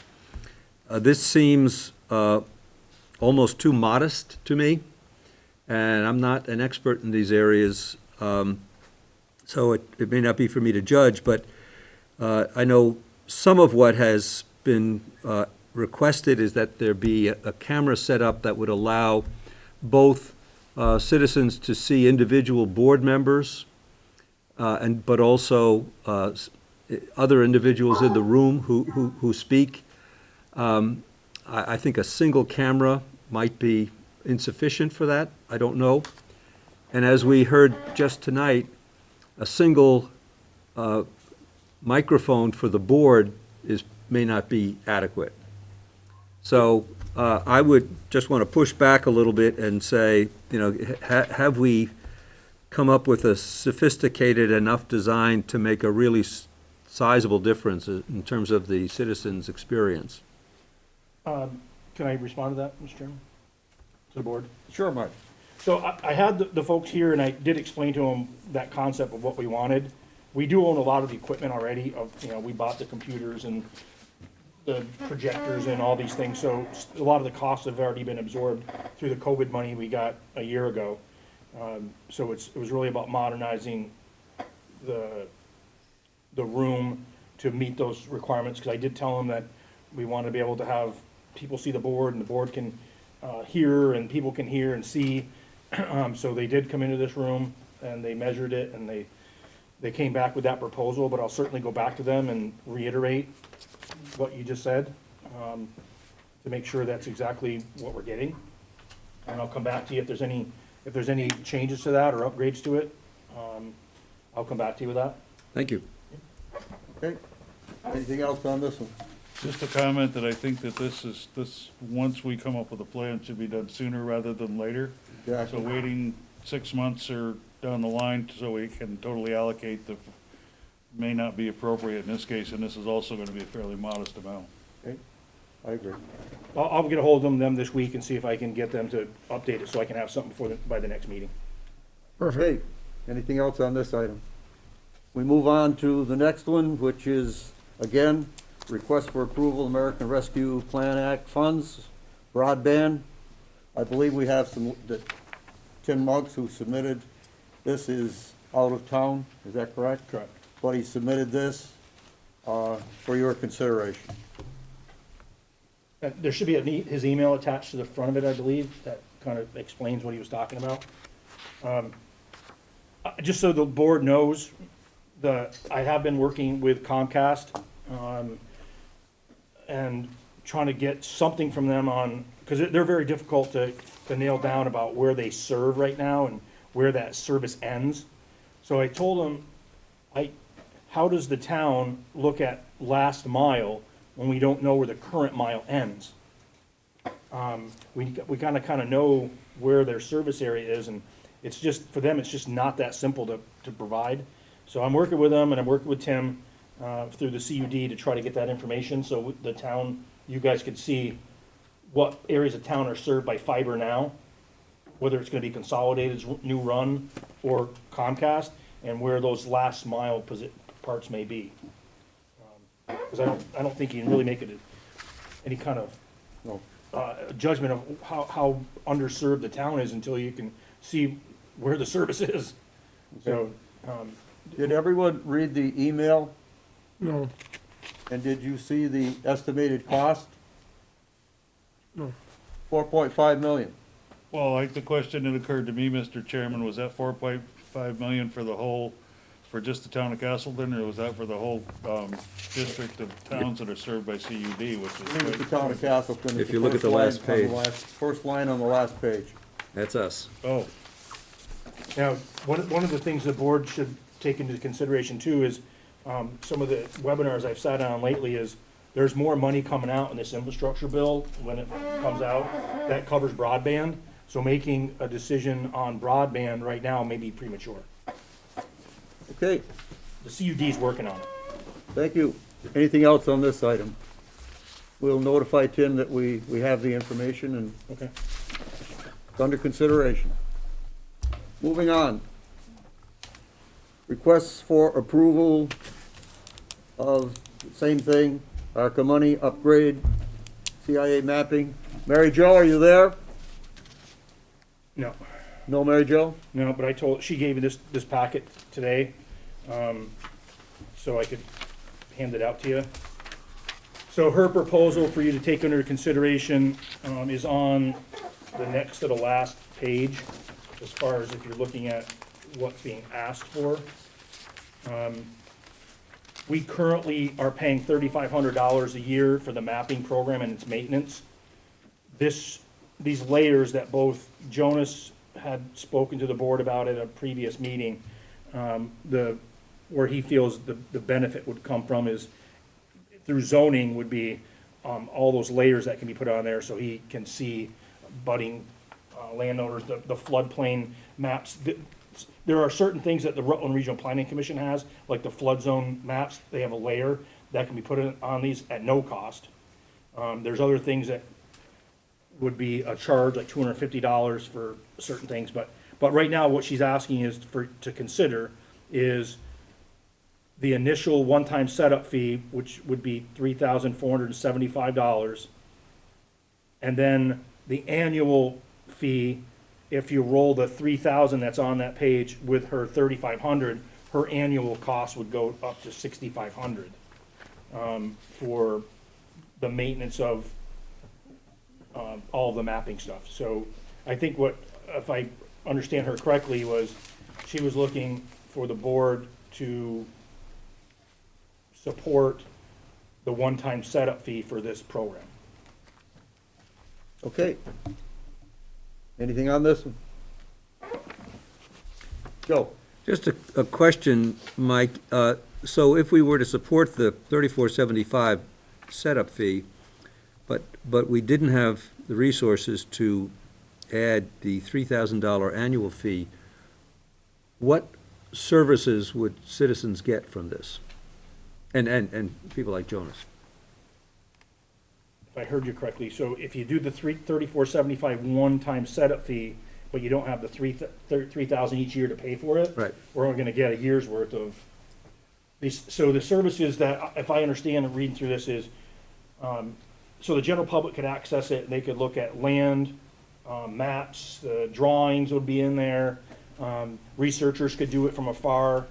This seems almost too modest to me, and I'm not an expert in these areas, so it may not be for me to judge, but I know some of what has been requested is that there be a camera set up that would allow both citizens to see individual board members, but also other individuals in the room who speak. I think a single camera might be insufficient for that. I don't know. And as we heard just tonight, a single microphone for the board may not be adequate. So I would just want to push back a little bit and say, you know, have we come up with a sophisticated enough design to make a really sizable difference in terms of the citizens' experience? Can I respond to that, Mr. Chairman? To the board? Sure, Mike. So I had the folks here, and I did explain to them that concept of what we wanted. We do own a lot of the equipment already, we bought the computers and the projectors and all these things, so a lot of the costs have already been absorbed through the COVID money we got a year ago. So it was really about modernizing the room to meet those requirements, because I did tell them that we want to be able to have people see the board, and the board can hear, and people can hear and see. So they did come into this room, and they measured it, and they came back with that proposal, but I'll certainly go back to them and reiterate what you just said, to make sure that's exactly what we're getting. And I'll come back to you if there's any changes to that or upgrades to it. I'll come back to you with that. Thank you. Okay. Anything else on this one? Just a comment that I think that once we come up with a plan, should be done sooner rather than later. So Exactly. waiting 6 months or down the line so we can totally allocate may not be appropriate in this case, and this is also gonna be a fairly modest amount. I agree. I'll get a hold of them this week and see if I can get them to update it so I can have something by the next meeting. Perfect. Okay, anything else on this item? We move on to the next one, which is, again, request for approval, American Rescue Plan Act funds, broadband. I believe we have that Tim Munks, who submitted this, is out of town, is that correct? Correct. But he submitted this for your consideration. There should be his email attached to the front of it, I believe, that kind of explains what he was talking about. Just so the board knows, I have been working with Comcast, and trying to get something from them on, because they're very difficult to nail down about where they serve right now and where that service ends. So I told them, how does the town look at last mile when we don't know where the current mile ends? We kind of know where their service area is, and it's just, for them, it's just not that simple to provide. So I'm working with them, and I'm working with Tim through the CUD to try to get that information, so the town, you guys could see what areas of town are served by fiber now, whether it's gonna be Consolidated's new run or Comcast, and where those last mile parts may be. Because I don't think you can really make it any kind of No. judgment of how underserved the town is until you can see where the service is. So, Did everyone read the email, No, and did you see the estimated cost? no. 4.5 million. Well, the question that occurred to me, Mr. Chairman, was that 4.5 million for the whole, for just the town of Castleton, or was that for the whole, district of towns that are served by CUD, which I think is it's the town of Castleton. If you look at the last page. First line on the last page. That's us. Oh, now, one of the things the board should take into consideration too is, some of the webinars I've sat on lately is, there's more money coming out in this infrastructure bill when it comes out that covers broadband. So making a decision on broadband right now may be premature. Okay, The CUD's working on it. thank you. Anything else on this item? We'll notify Tim that we have the information and Okay. it's under consideration. Moving on. Requests for approval of, same thing, ARCA money upgrade, CIA mapping. Mary Jo, are you there? No, No, Mary Jo? no, but she gave me this packet today, so I could hand it out to you. So her proposal for you to take under consideration, is on the next to the last page, as far as if you're looking at what's being asked for. We currently are paying $3,500 a year for the mapping program and its maintenance. These layers that both Jonas had spoken to the board about at a previous meeting, where he feels the benefit would come from is through zoning would be all those layers that can be put on there so he can see budding landowners, the floodplain maps. There are certain things that the Rutland Regional Planning Commission has, like the flood zone maps. They have a layer that can be put on these at no cost. There's other things that would be a charge, like $250 for certain things, but right now what she's asking is to consider is the initial one-time setup fee, which would be $3,475, and then the annual fee. If you roll the 3,000 that's on that page with her 3,500, her annual cost would go up to 6,500 for the maintenance of all of the mapping stuff. So I think if I understand her correctly, was she was looking for the board to support the one-time setup fee for this program. Okay. Anything on this one? Joe? Just a question, Mike. So if we were to support the $34.75 setup fee, but we didn't have the resources to add the $3,000 annual fee, what services would citizens get from this? And people like Jonas? If I heard you correctly, so if you do the 3475 one-time setup fee, but you don't have the 3,000 each year to pay for it. Right. We're only gonna get a year's worth of these, so the services that, if I understand and reading through this is, so the general public could access it, and they could look at land, maps, the drawings would be in there, researchers could do it from afar.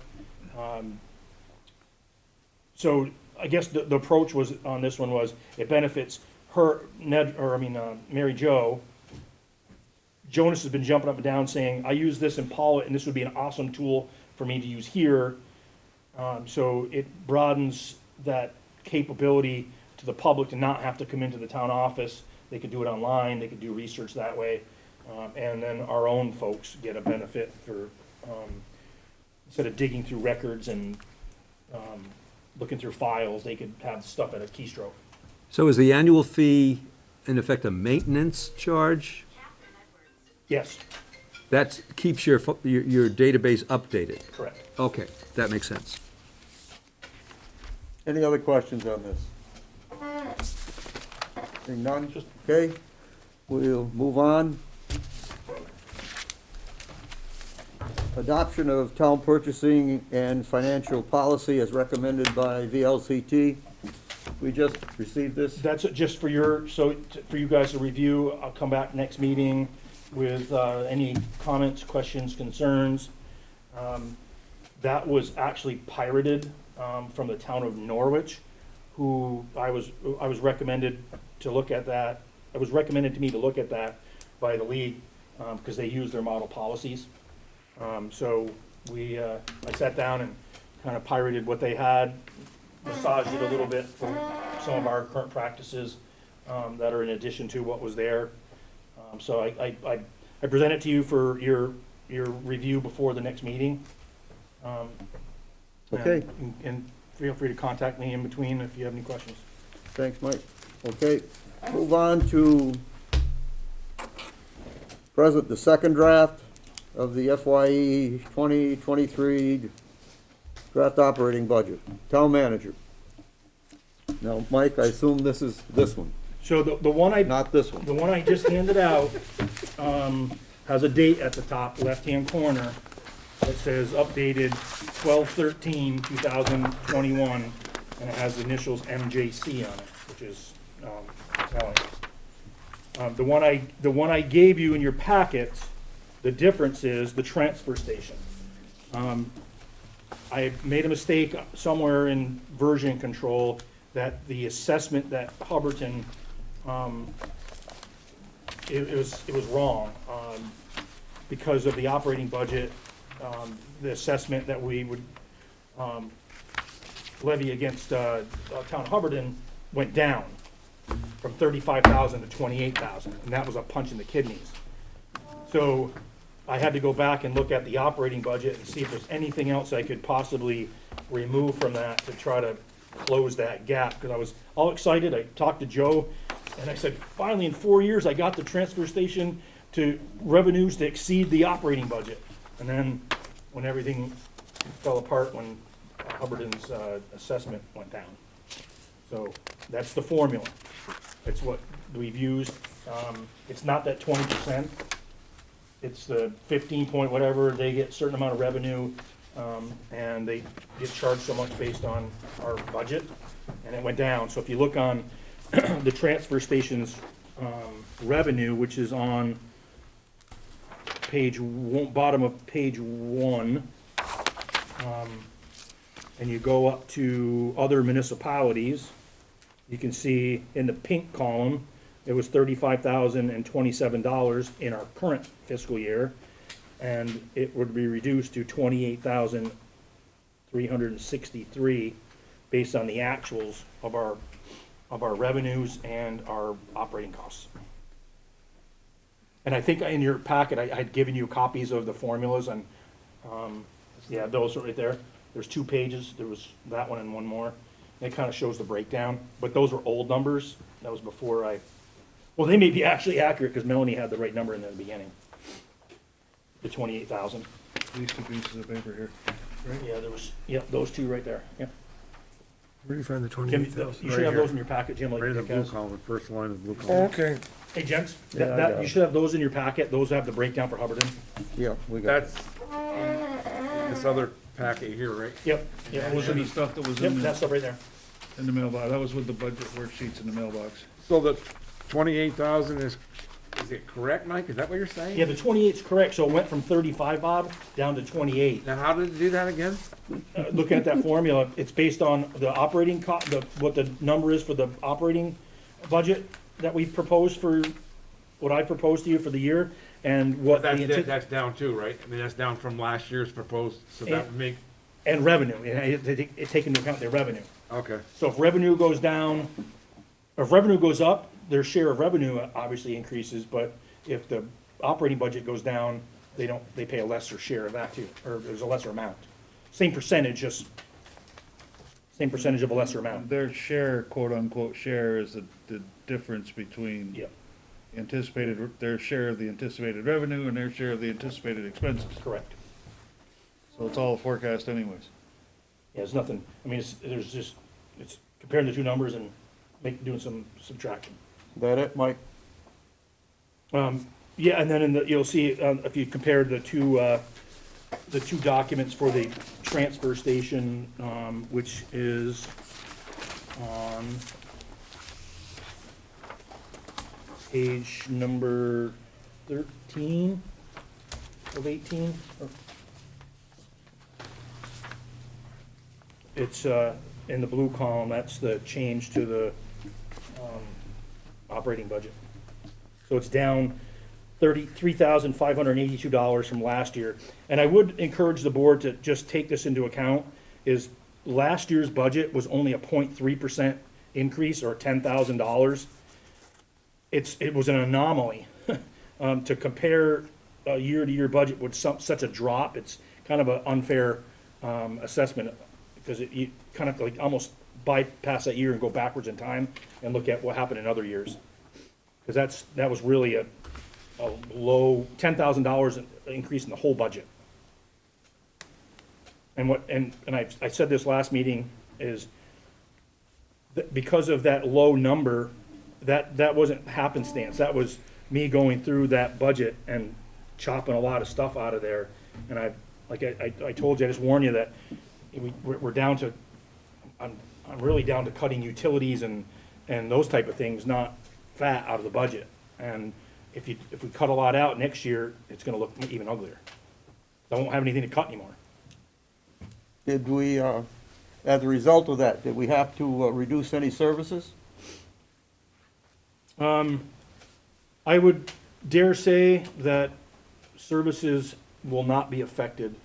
So I guess the approach was, on this one was, it benefits her, Mary Jo. Jonas has been jumping up and down saying, I use this in Pollitt, and this would be an awesome tool for me to use here. So it broadens that capability to the public to not have to come into the town office. They could do it online, they could do research that way. And then our own folks get a benefit for, instead of digging through records and looking through files, they could have stuff at a keystroke. So is the annual fee, in effect, a maintenance charge? Yes, That keeps your database updated? correct. Okay, that makes sense. Any other questions on this? Seeing none, okay, we'll move on. Adoption of town purchasing and financial policy as recommended by VLCT. We just received this. That's just for for you guys to review. I'll come back next meeting with any comments, questions, concerns. That was actually pirated from the town of Norwich, who I was recommended to look at that. It was recommended to me to look at that by the league because they use their model policies. So I sat down and kind of pirated what they had, massaged it a little bit for some of our current practices that are in addition to what was there. So I present it to you for your review before the next meeting. Okay. And feel free to contact me in between if you have any questions. Thanks, Mike. Okay, move on to the second draft of the FYE 2023 draft operating budget. Town manager. Now, Mike, I assume this is this one, So the one not this one. the one I just handed out has a date at the top left-hand corner that says updated 12/13/2021, and it has the initials MJC on it, which is telling. The one I gave you in your packets, the difference is the transfer station. I made a mistake somewhere in version control that the assessment that Hubbardton, it was wrong because of the operating budget. The assessment that we would levy against town of Hubbardton went down from 35,000 to 28,000, and that was a punch in the kidneys. So I had to go back and look at the operating budget and see if there's anything else I could possibly remove from that to try to close that gap, because I was all excited. I talked to Joe, and I said, finally, in 4 years, I got the transfer station to revenues to exceed the operating budget. And then when everything fell apart, when Hubbardton's assessment went down. So that's the formula. It's what we've used. It's not that 20%. It's the 15 point whatever. They get a certain amount of revenue, and they get charged so much based on our budget, and it went down. So if you look on the transfer station's revenue, which is on bottom of page 1, and you go up to other municipalities, you can see in the pink column, it was $35,027 in our current fiscal year, and it would be reduced to $28,363 based on the actuals of our revenues and our operating costs. And I think in your packet, I had given you copies of the formulas, and yeah, those are right there. There's 2 pages. There was that one and one more. And it kind of shows the breakdown, but those are old numbers. That was before well, they may be actually accurate because Melanie had the right number in the beginning. The 28,000. these two pieces of paper here. Yeah, there was, yep, those two right there, yep. Where do you find the Jim, 28,000? you should have those in your packet, Jim, like Right in the Dick blue has. column, the first line of the blue Oh, column. okay. Hey, gents, Yeah, I got you it. should have those in your packet, those have the breakdown for Hubbardton. Yeah, we got it. That's this other packet here, right? Yep, yeah, That those was are the stuff that was yep, in that the, stuff right there. in the mailbox. That was with the budget worksheets in the mailbox. So the 28,000 is it correct, Mike? Is that what you're saying? Yeah, the 28's correct, so it went from 35, Bob, down to 28. Now, how did it do that again? Looking at that formula, it's based on the operating what the number is for the operating budget that we proposed for, what I proposed to you for the year, and what the That's down too, right? I mean, that's down from last year's proposed, so that would make, and revenue, it take into account their revenue. okay. So if revenue goes down, or if revenue goes up, their share of revenue obviously increases, but if the operating budget goes down, they pay a lesser share of that too, or there's a lesser amount. Same percentage, just same percentage of a lesser amount. Their share, quote unquote, share is the difference between Yep, their share of the anticipated revenue and their share of the anticipated expenses. correct. So it's all a forecast anyways. Yeah, there's nothing, I mean, it's comparing the two numbers and doing some subtraction. That it, Mike? Yeah, and then you'll see, if you compare the two documents for the transfer station, which is on page number 13 of 18. It's, in the blue column, that's the change to the, operating budget. So it's down $33,582 from last year. And I would encourage the board to just take this into account, is last year's budget was only a 0.3% increase, or $10,000. It was an anomaly. To compare a year-to-year budget with such a drop, it's kind of an unfair assessment, because you kind of like almost bypass that year and go backwards in time and look at what happened in other years. Because that was really a low $10,000 increase in the whole budget. And I said this last meeting, is that because of that low number, that wasn't happenstance. That was me going through that budget and chopping a lot of stuff out of there. And I told you, I just warned you that we're down to, I'm really down to cutting utilities and those type of things, not fat out of the budget. And if we cut a lot out next year, it's gonna look even uglier. I won't have anything to cut anymore. Did we, as a result of that, did we have to reduce any services? I would dare say that services will not be affected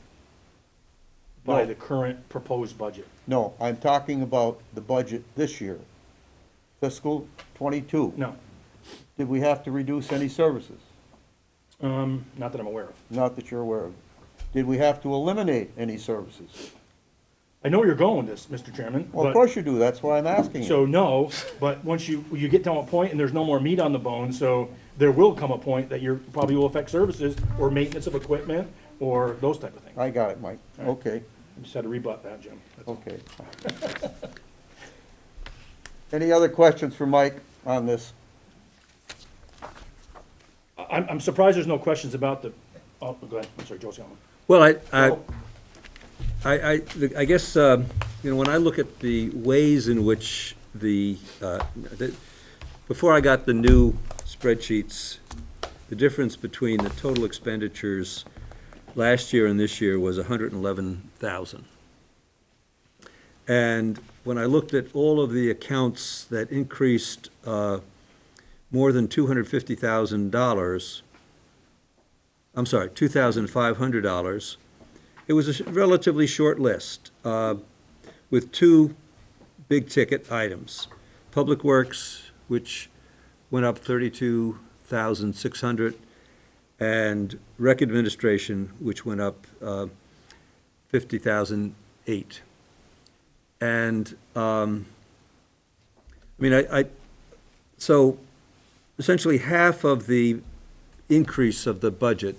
by No. the current proposed budget. No, I'm talking about the budget this year, fiscal '22. No, Did we have to reduce any services? not that I'm aware of. Not that you're aware of. Did we have to eliminate any services? I know where you're going with this, Mr. Chairman. Well, of but- course you do, that's why I'm asking you. So no, but once you get to a point and there's no more meat on the bone, so there will come a point that you probably will affect services or maintenance of equipment or those type of things. I got it, Mike. All right. Okay, I just had to rebut that, Jim. That's all. okay. Any other questions for Mike on this? I'm surprised there's no questions about the, oh, go ahead, I'm sorry, Joe's got one. Well, I guess, when I look at the ways in which before I got the new spreadsheets, the difference between the total expenditures last year and this year was $111,000. And when I looked at all of the accounts that increased more than $250,000, I'm sorry, $2,500, it was a relatively short list with two big-ticket items. Public Works, which went up $32,600, and Rec Administration, which went up $50,008. And, so essentially half of the increase of the budget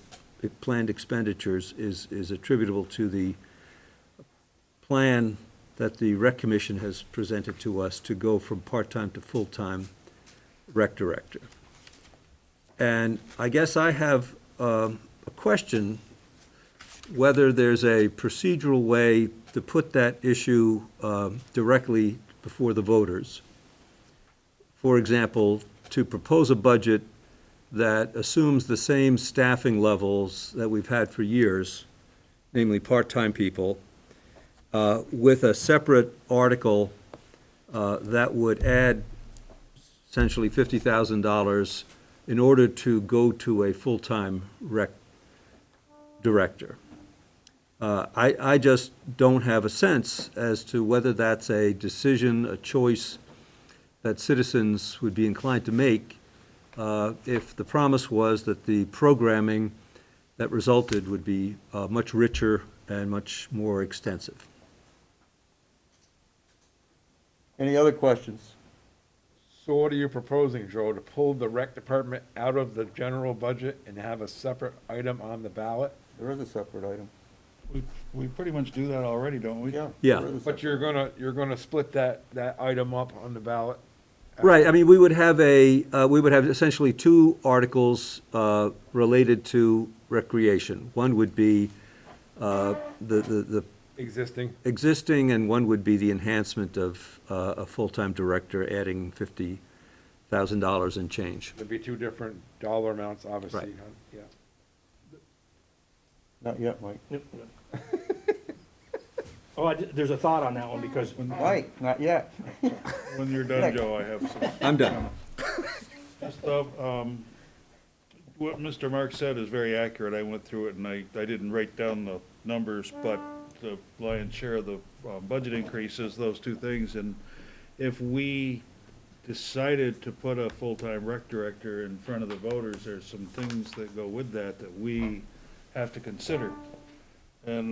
planned expenditures is attributable to the plan that the Rec Commission has presented to us to go from part-time to full-time rec director. And I guess I have a question whether there's a procedural way to put that issue directly before the voters. For example, to propose a budget that assumes the same staffing levels that we've had for years, namely part-time people, with a separate article that would add essentially $50,000 in order to go to a full-time rec director. I just don't have a sense as to whether that's a decision, a choice that citizens would be inclined to make if the promise was that the programming that resulted would be much richer and much more extensive. Any other questions? So what are you proposing, Joe, to pull the rec department out of the general budget and have a separate item on the ballot? There is a separate item. We pretty much do that already, don't we? Yeah. Yeah. there is a But separate- you're gonna split that item up on the ballot? Right, I mean, we would have essentially two articles related to recreation. One would be the Existing? existing, and one would be the enhancement of a full-time director, adding $50,000 and change. There'd be two different dollar amounts, obviously, Right. huh? Yeah. Not yet, Mike. Yep. Oh, there's a thought on that one, because Mike, not yet. When you're done, Joe, I have some. I'm done. Just, what Mr. Mark said is very accurate. I went through it and I didn't write down the numbers, but the lion's share of the budget increases, those two things. And if we decided to put a full-time rec director in front of the voters, there's some things that go with that that we have to consider. And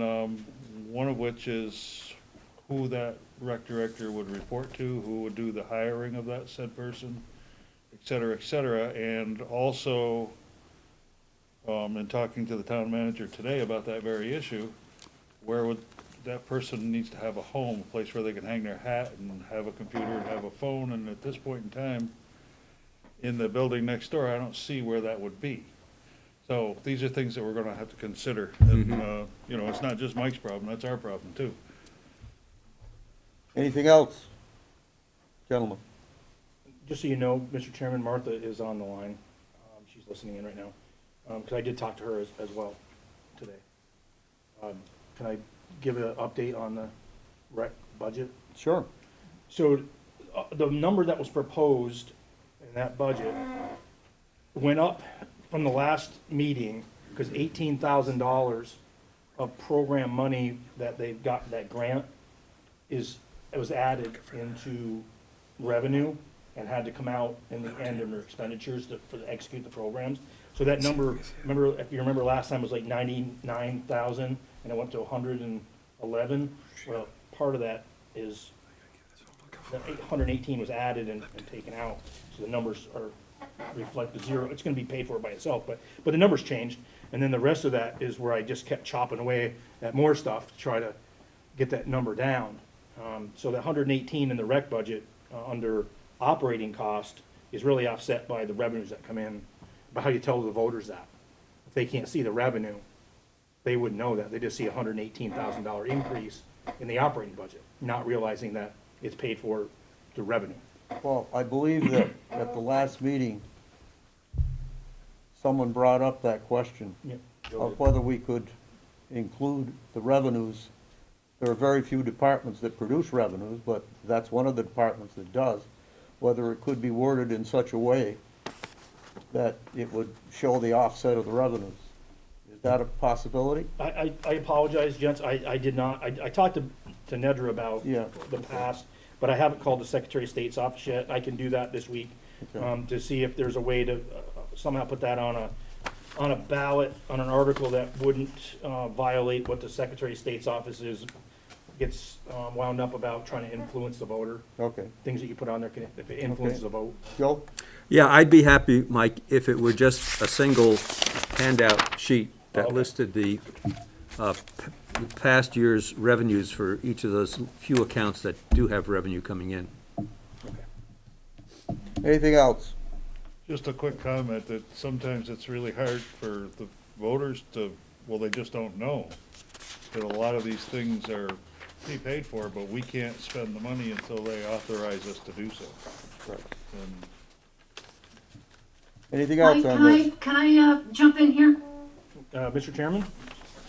one of which is who that rec director would report to, who would do the hiring of that said person, et cetera, and also, in talking to the town manager today about that very issue, where would, that person needs to have a home, a place where they can hang their hat and have a computer and have a phone, and at this point in time, in the building next door, I don't see where that would be. So these are things that we're gonna have to consider, and, you know, it's not just Mike's problem, that's our problem too. Anything else? Gentlemen? just so you know, Mr. Chairman, Martha is on the line. She's listening in right now, because I did talk to her as well today. Can I give an update on the rec budget? Sure. So the number that was proposed in that budget went up from the last meeting, because $18,000 of program money that they've got, that grant, it was added into revenue and had to come out in the end under expenditures to execute the programs. So that number, remember, if you remember last time, it was like 99,000 and it went to 111. Well, part of that is that 118 was added and taken out. So the numbers reflect the zero. It's gonna be paid for by itself, but the numbers changed. And then the rest of that is where I just kept chopping away at more stuff to try to get that number down. So that 118 in the rec budget under operating cost is really offset by the revenues that come in. But how do you tell the voters that? If they can't see the revenue, they wouldn't know that. They just see a $118,000 increase in the operating budget, not realizing that it's paid for through revenue. Well, I believe that at the last meeting, someone brought up that question of whether we could include the revenues. There are very few departments that produce revenues, but that's one of the departments that does. Whether it could be worded in such a way that it would show the offset of the revenues. Is that a possibility? I apologize, gents, I did not, I talked to Nedra about Yeah. the past, but I haven't called the Secretary of State's office yet. I can do that this week, Okay. to see if there's a way to somehow put that on a ballot, on an article that wouldn't violate what the Secretary of State's office gets wound up about, trying to influence the voter. Okay. Things that you put on there, if it influences the vote. Joe? Yeah, I'd be happy, Mike, if it were just a single handout sheet that Okay. listed the past year's revenues for each of those few accounts that do have revenue coming in. Anything else? Just a quick comment that sometimes it's really hard for the voters to, well, they just don't know that a lot of these things are be paid for, but we can't spend the money until they authorize us to do so. Right. And Anything else on Can I, this? can I jump in here? Mr. Chairman, Is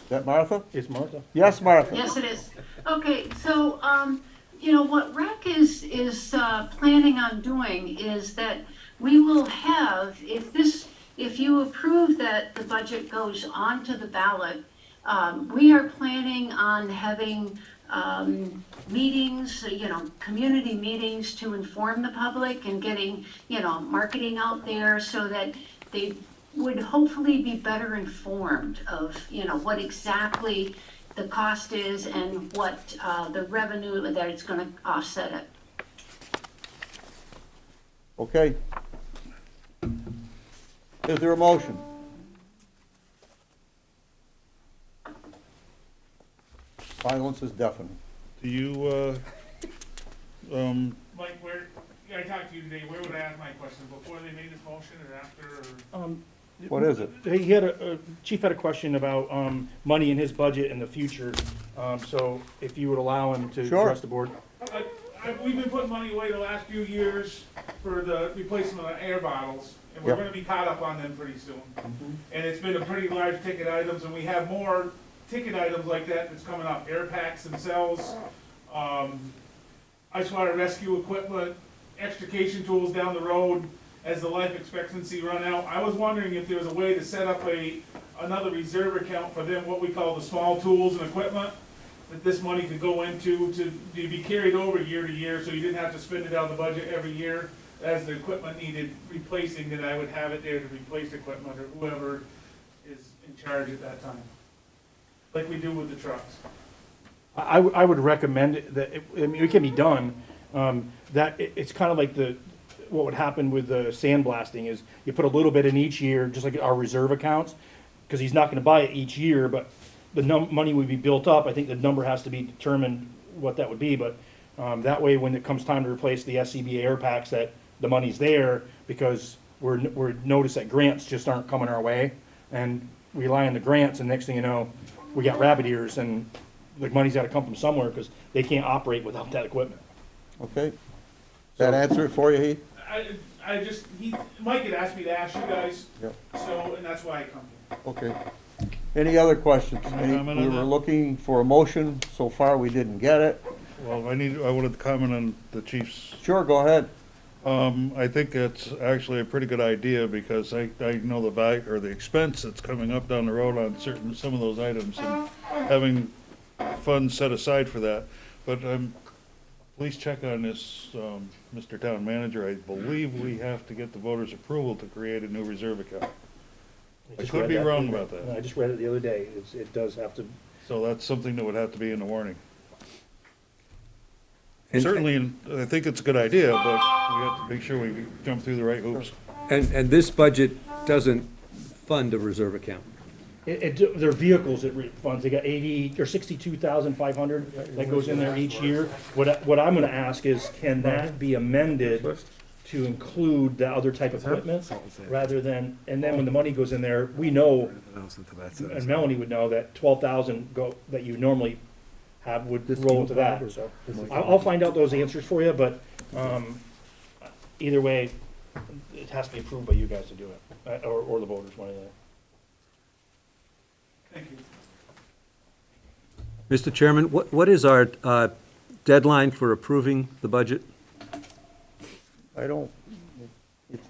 that Martha? it's Martha. Yes, Martha? Yes, it is. Okay, so, what REC is planning on doing is that we will have, if you approve that the budget goes onto the ballot, we are planning on having meetings, community meetings to inform the public and getting, marketing out there so that they would hopefully be better informed of, what exactly the cost is and what the revenue that it's going to offset it. Okay. Is there a motion? Silence is deafening. do you, Mike, I talked to you today, where would I ask my question, before they made this motion or after, or? What is it? He had Chief had a question about, money in his budget in the future, so if you would allow him to Sure. address the board. We've been putting money away the last few years for the replacement of air bottles, and we're Yep. gonna be caught up on them pretty soon. And it's been a pretty large ticket items, and we have more ticket items like that that's coming up, air packs themselves, ice water rescue equipment, extrication tools down the road as the life expectancy run out. I was wondering if there was a way to set up another reserve account for them, what we call the small tools and equipment, that this money could go into to be carried over year to year, so you didn't have to spend it out of the budget every year. As the equipment needed replacing, then I would have it there to replace equipment or whoever is in charge at that time. Like we do with the trucks. I would recommend that, it can be done, it's kind of like what would happen with the sandblasting is you put a little bit in each year, just like our reserve accounts, because he's not gonna buy it each year, but the money would be built up. I think the number has to be determined what that would be, but that way, when it comes time to replace the SCBA air packs, that the money's there, because we're noticed that grants just aren't coming our way, and we rely on the grants, and next thing you know, we got rabbit ears, and the money's gotta come from somewhere, because they can't operate without that equipment. Okay. That answer it for you, Heath? Mike had asked me to ask you guys, Yep. so, and that's why I come here. Okay. Any other questions? Can I comment on We were that? looking for a motion. So far, we didn't get it. well, I wanted to comment on the chief's. Sure, go ahead. I think it's actually a pretty good idea because I know the value or the expense that's coming up down the road on some of those items and having funds set aside for that. But, please check on this, Mr. Town Manager. I believe we have to get the voters' approval to create a new reserve account. I could be wrong about that. I just read it the other day, it does have to. So that's something that would have to be in the warning. And- Certainly, I think it's a good idea, but we have to make sure we jump through the right hoops. And this budget doesn't fund a reserve account. Their vehicles it funds, they got 80, or 62,500 that goes in there each year. What I'm gonna ask is, can that be amended to include the other type of equipment, rather than, and then when the money goes in there, we know, and Melanie would know, that 12,000 that you normally have would roll into that, so. I'll find out those answers for you, but, either way, it has to be approved by you guys to do it, or the voters, one of the other. Thank you. Mr. Chairman, what is our deadline for approving the budget? I don't,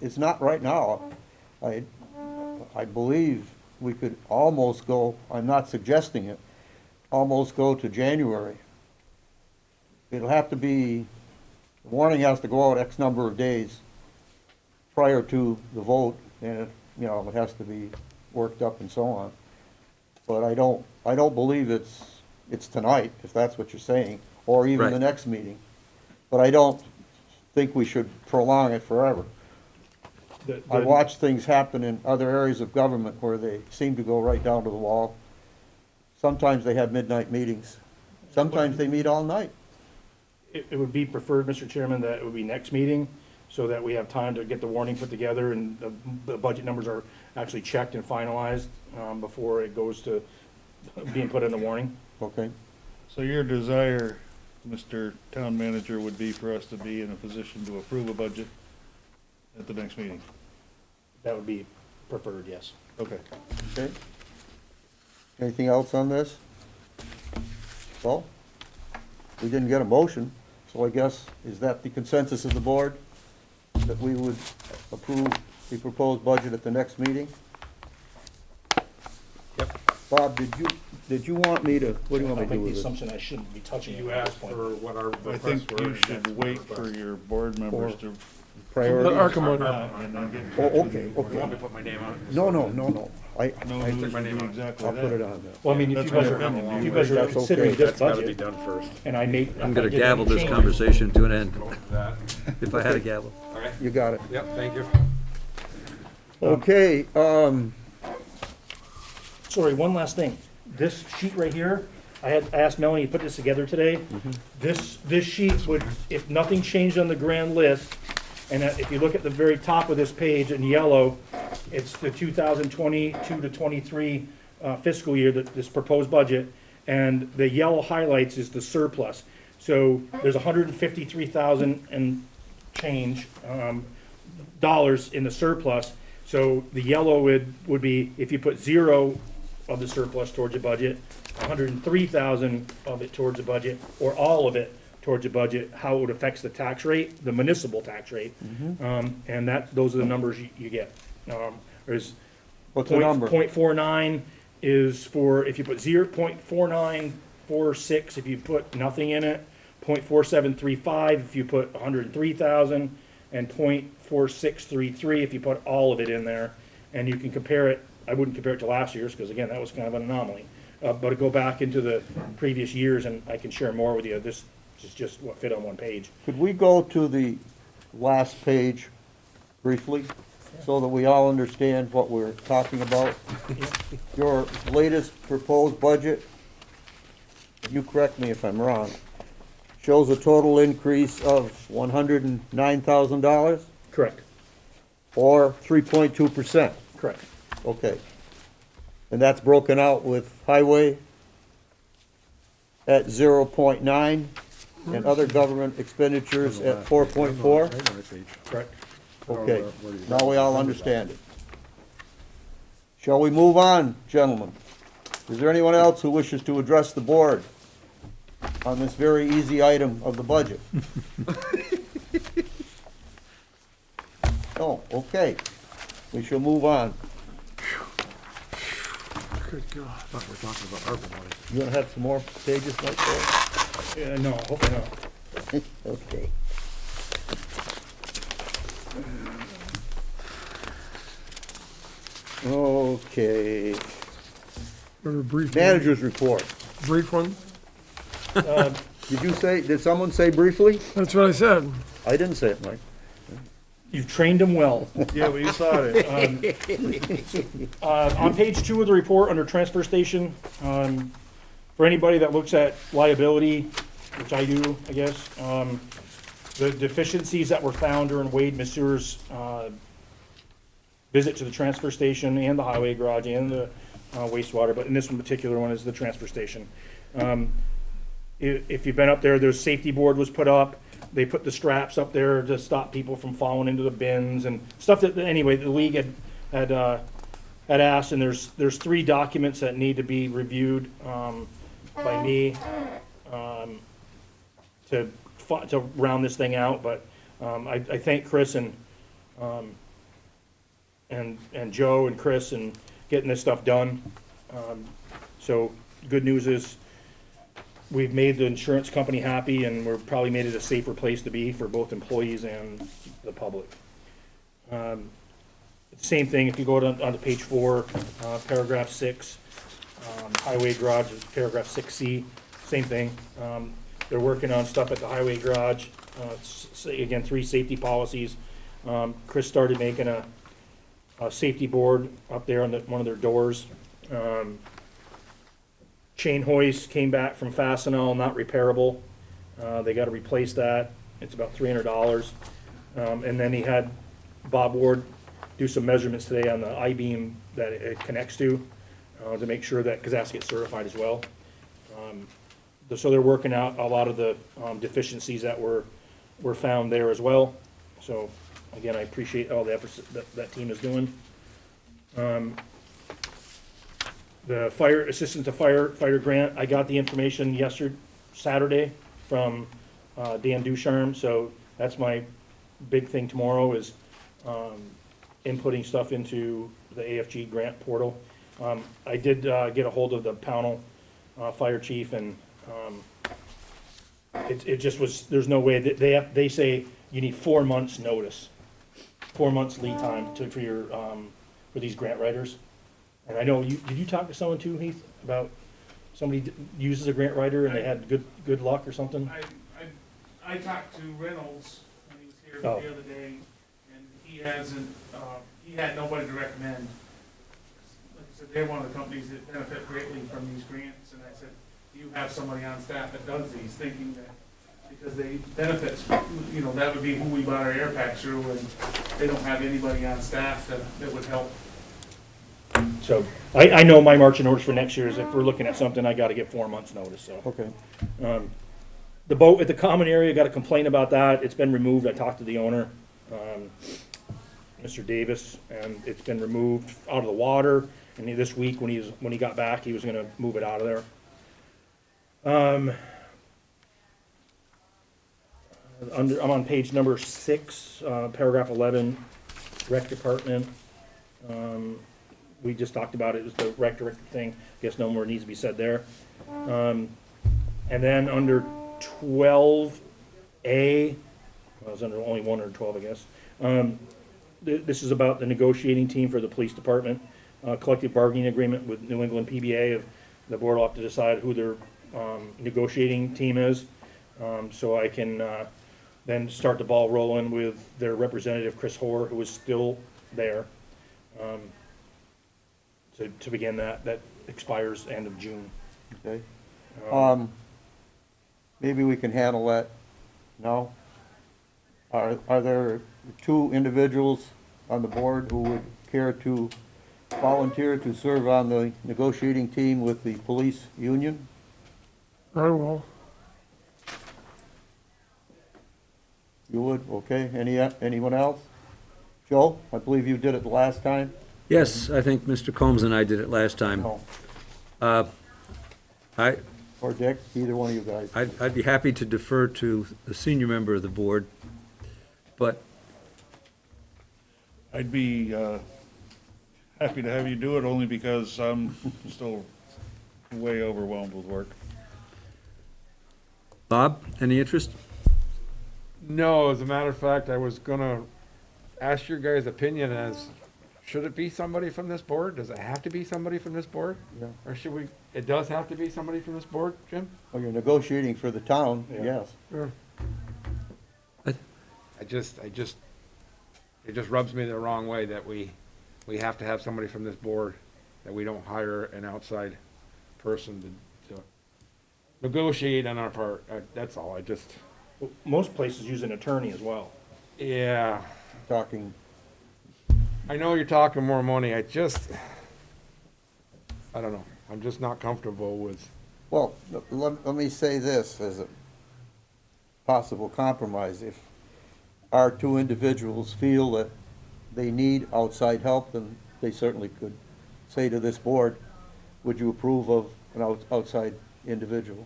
it's not right now. I believe we could almost go, I'm not suggesting it, almost go to January. It'll have to be, the warning has to go out X number of days prior to the vote, and it has to be worked up and so on. But I don't believe it's tonight, if that's what you're saying, or even the Right. next meeting. But I don't think we should prolong it forever. I watch things happen in other areas of government where they seem to go right down to the wall. Sometimes they have midnight meetings. Sometimes they meet all night. It would be preferred, Mr. Chairman, that it would be next meeting, so that we have time to get the warning put together and the budget numbers are actually checked and finalized, before it goes to being put in the warning. Okay. So your desire, Mr. Town Manager, would be for us to be in a position to approve a budget at the next meeting? That would be preferred, yes. Okay. Okay. Anything else on this? Well, we didn't get a motion, so I guess, is that the consensus of the board? That we would approve the proposed budget at the next meeting? Yep. Bob, did you want me to, what do you want me I to do make the with this? assumption I shouldn't be touching You you at this asked point. for what our I requests think were. you and should that's what wait our for request. your board members to. Priority? ARCA money. and then get in Oh, touch with okay, you. You want me okay. to put my name on it? No. No, I it took my would name be on it. exactly I'll put it that. on there. Well, I mean, if That's you guys my are, opinion. if you guys are That's considering okay. this That's gotta be budget, done first. and I make. I'm gonna I did gavel any this changes- conversation to an end, Go with that. if I had a gavel. Okay, You got it. yep, thank you. Okay, Sorry, one last thing. This sheet right here, I asked Melanie to put this together today. This sheet would, if nothing changed on the grand list, and if you look at the very top of this page in yellow, it's the 2022 to 23 fiscal year, this proposed budget, and the yellow highlights is the surplus. So there's 153,000 and change dollars in the surplus. So the yellow would be, if you put zero of the surplus towards your budget, 103,000 of it towards the budget, or all of it towards the budget, how it would affect the tax rate, the municipal tax rate. And those are the numbers you get. There's what's the number? 0.49 is for, if you put 0.4946, if you put nothing in it, 0.4735 if you put 103,000, and 0.4633 if you put all of it in there. And you can compare it, I wouldn't compare it to last year's, because again, that was kind of an anomaly. But go back into the previous years and I can share more with you. This is just what fit on one page. Could we go to the last page briefly, so that we all understand what we're talking about? Your latest proposed budget, you correct me if I'm wrong, shows a total increase of $109,000, Correct, or 3.2%. correct. Okay. And that's broken out with highway at 0.9 and other government expenditures at 4.4? Correct. Okay, now we all understand it. Shall we move on, gentlemen? Is there anyone else who wishes to address the board on this very easy item of the budget? No, okay. We shall move on. Good God. We're talking about ARPA money. You wanna have some more pages, Mike? No, hopefully not. Okay. Okay, Remember brief. manager's report. Brief one? Did someone say briefly? That's what I said. I didn't say it, Mike. You've trained them well. Yeah, but you thought it. On page 2 of the report, under transfer station, for anybody that looks at liability, which I do, I guess, the deficiencies that were found during Wade Masseur's visit to the transfer station and the highway garage and the wastewater, but in this one particular one is the transfer station. If you've been up there, there's safety board was put up. They put the straps up there to stop people from falling into the bins and stuff that, anyway, the league had asked, and there's 3 documents that need to be reviewed by me to round this thing out, but I thank Chris and Joe and Chris and getting this stuff done. So good news is we've made the insurance company happy, and we've probably made it a safer place to be for both employees and the public. Same thing, if you go onto page 4, paragraph 6, highway garage, paragraph 6C, same thing. They're working on stuff at the highway garage. Again, 3 safety policies. Chris started making a safety board up there on one of their doors. Chain hoist came back from Fastenal, not repairable. They gotta replace that. It's about $300. And then he had Bob Ward do some measurements today on the I-beam that it connects to make sure that, because that has to get certified as well. So they're working out a lot of the deficiencies that were found there as well. So again, I appreciate all the efforts that team is doing. The fire assistant to firefighter grant, I got the information Saturday from Dan Ducharme, so that's my big thing tomorrow is inputting stuff into the AFG grant portal. I did get a hold of the Pownell fire chief, and it just was, there's no way that they say you need 4 months notice, 4 months lead time for these grant writers. And I know did you talk to someone too, Heath, about somebody uses a grant writer and they had good luck or something? I talked to Reynolds when he was here Oh. the other day, and he had nobody to recommend. Like I said, they're one of the companies that benefit greatly from these grants, and I said, do you have somebody on staff that does these, thinking that because they benefits, that would be who we bought our air pack through, and they don't have anybody on staff that would help. So I know my marching orders for next year is if we're looking at something, I gotta get 4 months notice, so. Okay. The boat at the common area, got a complaint about that. It's been removed. I talked to the owner, Mr. Davis, and it's been removed out of the water. And this week, when he got back, he was gonna move it out of there. I'm on page number 6, paragraph 11, rec department. We just talked about it. It was the rec director thing. Guess no more needs to be said there. And then under 12A, well, I was under only 1 or 12, I guess. This is about the negotiating team for the police department, collective bargaining agreement with New England PBA. The board will have to decide who their negotiating team is, so I can then start the ball rolling with their representative, Chris Hoare, who is still there. To begin that expires end of June. Okay. Maybe we can handle that now. Are there 2 individuals on the board who would care to volunteer to serve on the negotiating team with the police union? I will. You would, okay. Anyone else? Joe, I believe you did it the last time? Yes, I think Mr. Combs and I did it last time. No. Or Dick, either one of you guys. I'd be happy to defer to the senior member of the board, but I'd be happy to have you do it, only because I'm still way overwhelmed with work. Bob, any interest? No, as a matter of fact, I was gonna ask your guys' opinion as, should it be somebody from this board? Does it have to be somebody from this board? Yeah. Or it does have to be somebody from this board, Jim? Well, you're negotiating for the town, yes. It just rubs me the wrong way that we have to have somebody from this board, that we don't hire an outside person to negotiate on our part. That's all. Most places use an attorney as well. Yeah, Talking, I know you're talking more money. I don't know. I'm just not comfortable with, well, let me say this as a possible compromise. If our 2 individuals feel that they need outside help, then they certainly could say to this board, would you approve of an outside individual?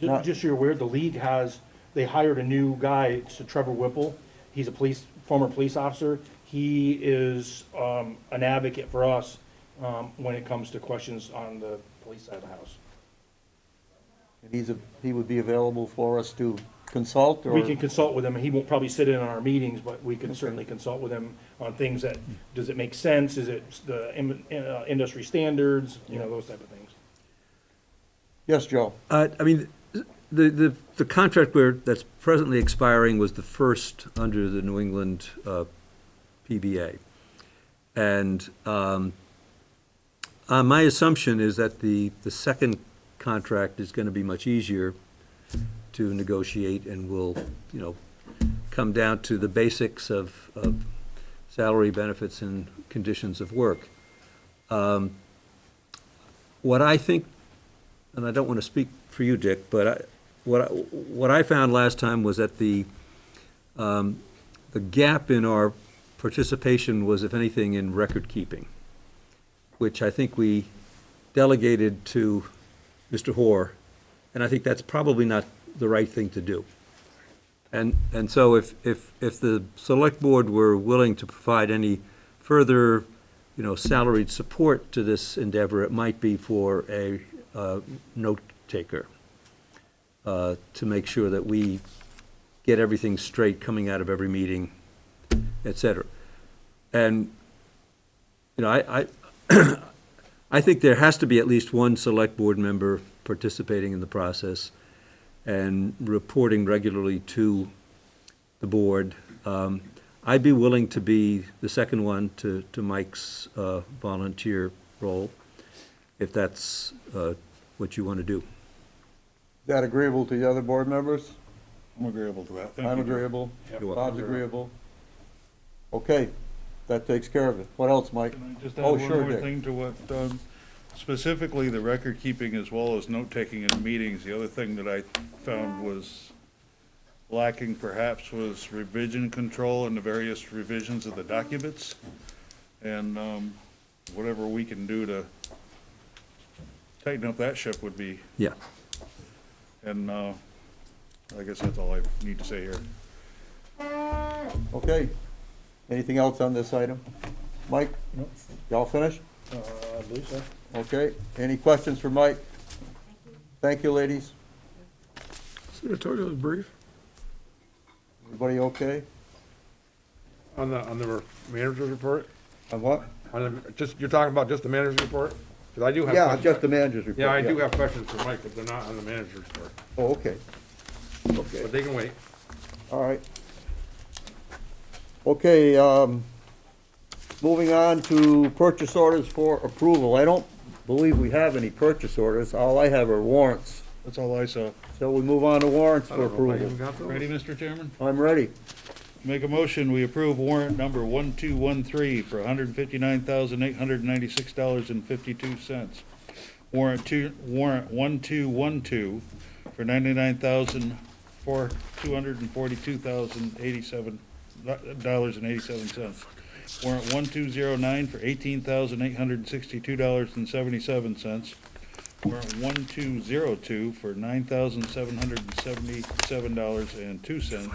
Not- Just so you're aware, the league they hired a new guy, it's Trevor Whipple. He's a former police officer. He is an advocate for us when it comes to questions on the police side of the house. And he would be available for us to consult, or? We can consult with him. He won't probably sit in on our meetings, but we can certainly consult with him on things that, does it make sense? Is it the industry standards? Those type of things. Yes, Joe? I mean, the contract that's presently expiring was the first under the New England PBA. And my assumption is that the second contract is going to be much easier to negotiate and will, come down to the basics of salary, benefits, and conditions of work. What I think, and I don't want to speak for you, Dick, but what I found last time was that the gap in our participation was, if anything, in record keeping, which I think we delegated to Mr. Hoare, and I think that's probably not the right thing to do. And so if the select board were willing to provide any further, salaried support to this endeavor, it might be for a note taker to make sure that we get everything straight coming out of every meeting, et cetera. And, I think there has to be at least one select board member participating in the process and reporting regularly to the board. I'd be willing to be the second one to Mike's volunteer role, if that's what you want to do. Is that agreeable to the other board members? I'm agreeable to that. Thank I'm you. agreeable. You're welcome. Bob's agreeable. Okay, that takes care of it. What else, Mike? Can I just add Oh, one sure, more Dick. thing to what, specifically the record keeping as well as note taking in meetings? The other thing that I found was lacking perhaps was revision control in the various revisions of the documents. And whatever we can do to tighten up that ship would be, Yeah. and I guess that's all I need to say here. Okay. Anything else on this item? Mike? Nope. Y'all finished? I believe so. Okay. Any questions for Mike? Thank you, ladies. See, I told you it was brief. Everybody okay? On the manager's report? On what? You're talking about just the manager's report? Because I do have Yeah, questions. just the manager's report. Yeah, I do have questions for Mike, but they're not on the manager's report. Oh, okay. Okay, But they can wait. all right. Okay, moving on to purchase orders for approval. I don't believe we have any purchase orders. All I have are warrants. That's all I saw. So we move on to warrants I for don't know if I approval. even got those. Ready, Mr. Chairman? I'm ready. Make a motion, we approve warrant number 1213 for $159,896.52. Warrant 1212 for $242,087.87. Warrant 1209 for $18,862.77. Warrant 1202 for $9,777.02.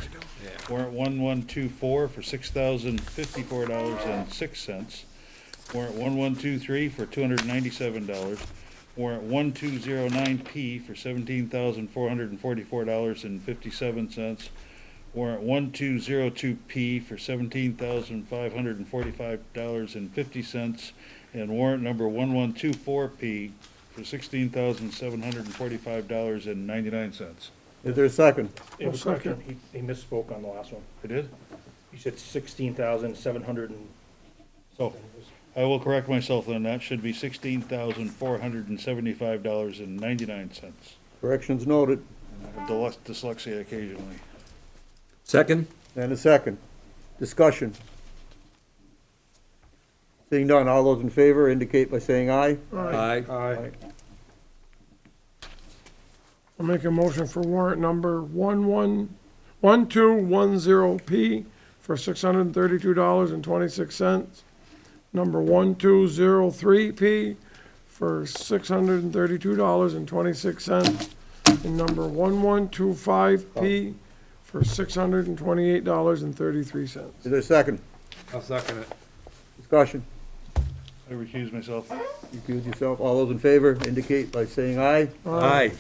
Warrant 1124 for $6,054.06. Warrant 1123 for $297. Warrant 1209P for $17,444.57. Warrant 1202P for $17,545.50. And warrant number 1124P for $16,745.99. Is there a second? It was I'll second. correction. He misspoke on the last one. I did? He said 16,700 and. So, I will correct myself then. That should be $16,475.99. Corrections noted. I have dyslexia occasionally. Second? And a second. Discussion. Seeing none, all those in favor indicate by saying aye. Aye. Aye. I'll make a motion for warrant number 1210P for $632.26. Number 1203P for $632.26. And number 1125P for $628.33. Is there a second? I'll second it. Discussion. I recuse myself. Recuse yourself. All those in favor indicate by saying aye. Aye.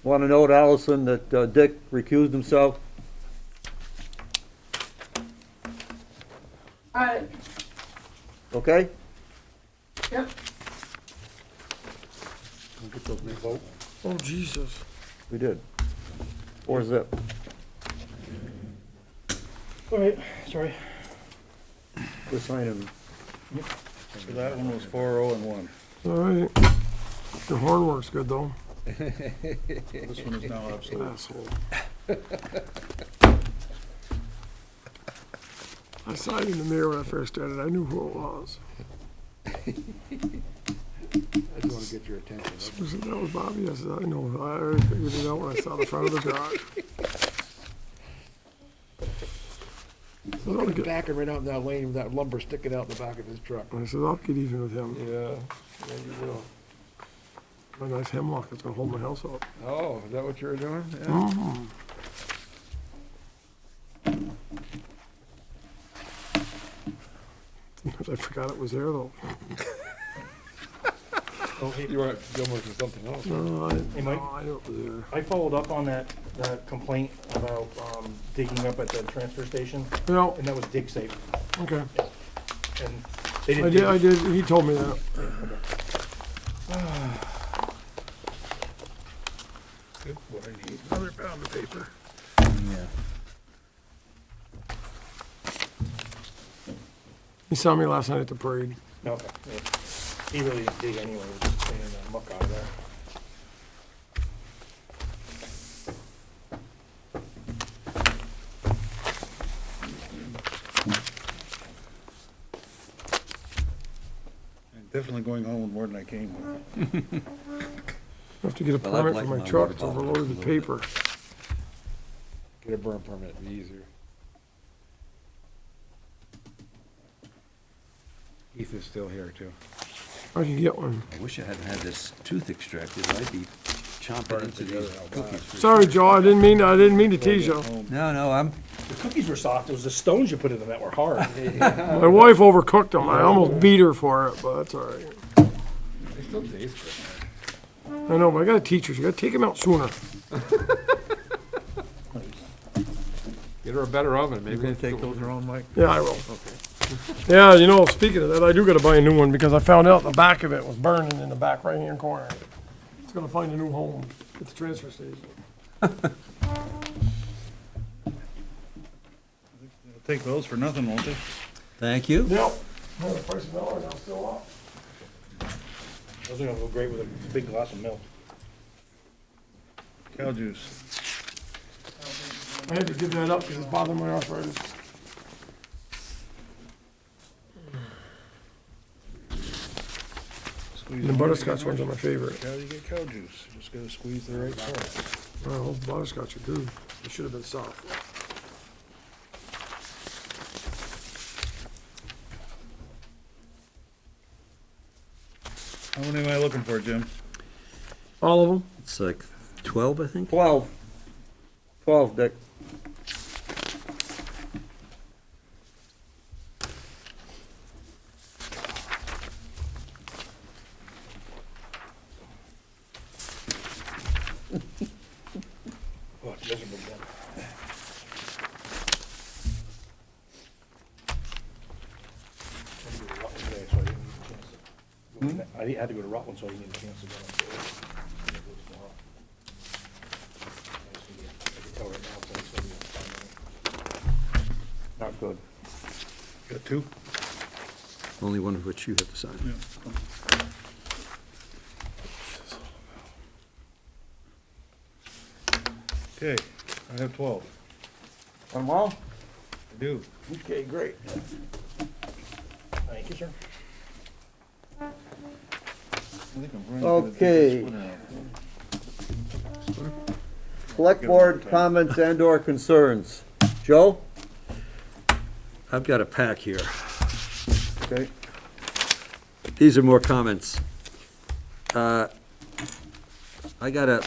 Want to note, Allison, that Dick recused himself. Okay? Yep. Get those minutes. Oh, Jesus. We did. 4-0. All right, sorry. We're signing. So that one was 4-0 and 1. All right. Your horn works good, though. This one is now obsolete. Asshole. I saw you in the mirror when I first started. I knew who it was. I just wanna get your attention. Susan, that was Bobby. I said, I know. I already figured it out when I saw the front of the garage. Look at him backing right out in that lane with that lumber sticking out in the back of his truck. I said, I'll get even with him. Yeah, yeah, you will. My nice hemlock is gonna hold my house up. Oh, is that what you were doing? Yeah. Mm. Sometimes I forgot it was there, though. You were Gilbert for something else. No, Hey, Mike? I knew it was there. I followed up on that complaint about digging up at the transfer station, Yeah, and that was dig safe. okay. And they didn't. I did, he told me that. Good, what I need. Another pound of paper. He saw me last night at the parade. Okay. Yeah. He really didn't dig anyway, he was just cleaning the muck out of there. I'm definitely going home with more than I came with. I have to get a Well, I'd permit like for my mine truck, to it's be bought overloaded a with little bit. paper. Get a burn permit, it'd be easier. Keith is still here too. I can get one. I wish I hadn't had this tooth extracted. I'd be chomping into these cookies. for Sorry, sure. Joe, I didn't mean to tease you. No, I'm, The cookies were soft, it was the stones you put in them that were hard. My wife overcooked them. I almost beat her for it, but that's all right. They still taste good. I know, but I gotta teach her. You gotta take them out sooner. Get her a better oven, maybe. you gonna take those around, Mike? Yeah, I will. Yeah, you know, speaking of that, I do gotta buy a new one because I found out the back of it was burning in the back right-hand corner. It's gonna find a new home at the transfer station. They'll take those for nothing, won't they? Thank you. Yep. Yeah, the price of milk now still up. Those are gonna go great with a big glass of milk. Cow juice. I had to give that up because it's bothering my arthritis. Squeeze The them butterscotch right ones are in. my favorite. How do you get cow juice? Just gotta squeeze the right part. Well, butterscotch are good. They should have been soft. How many am I looking for, Jim? All of them? It's like 12, I think. 12. 12, Dick. Oh, it's miserable again. I had to go to Rutland, so I didn't get a chance to go. I can tell right now, so it's gonna be fine. Not good. Got two? Only one of which you have to sign. Yeah. Okay, I have 12. Done well? I do. Okay, great. Thank you, sir. I think I'm running to the Okay. splinter out. Select board comments and/or concerns. Joe? I've got a pack here. Okay. These are more comments. I got a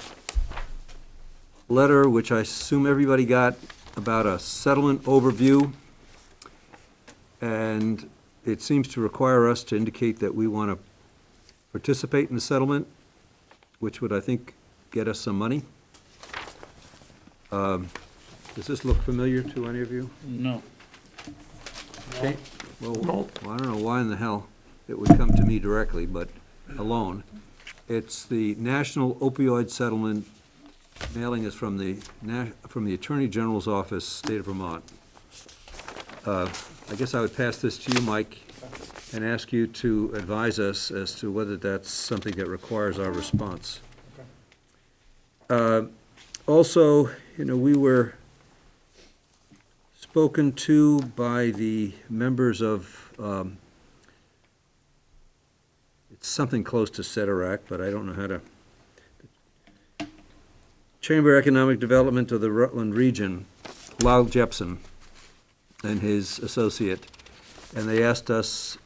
letter, which I assume everybody got, about a settlement overview. And it seems to require us to indicate that we want to participate in the settlement, which would, I think, get us some money. Does this look familiar to any of you? No. Okay. Well, No. I don't know why in the hell it would come to me directly, but alone. It's the National Opioid Settlement. Mailing is from the Attorney General's Office, State of Vermont. I guess I would pass this to you, Mike, and ask you to advise us as to whether that's something that requires our response. Also, we were spoken to by the members of, it's something close to Sederac, but I don't know how to, Chamber Economic Development of the Rutland Region, Lyle Jepson and his associate, and they asked us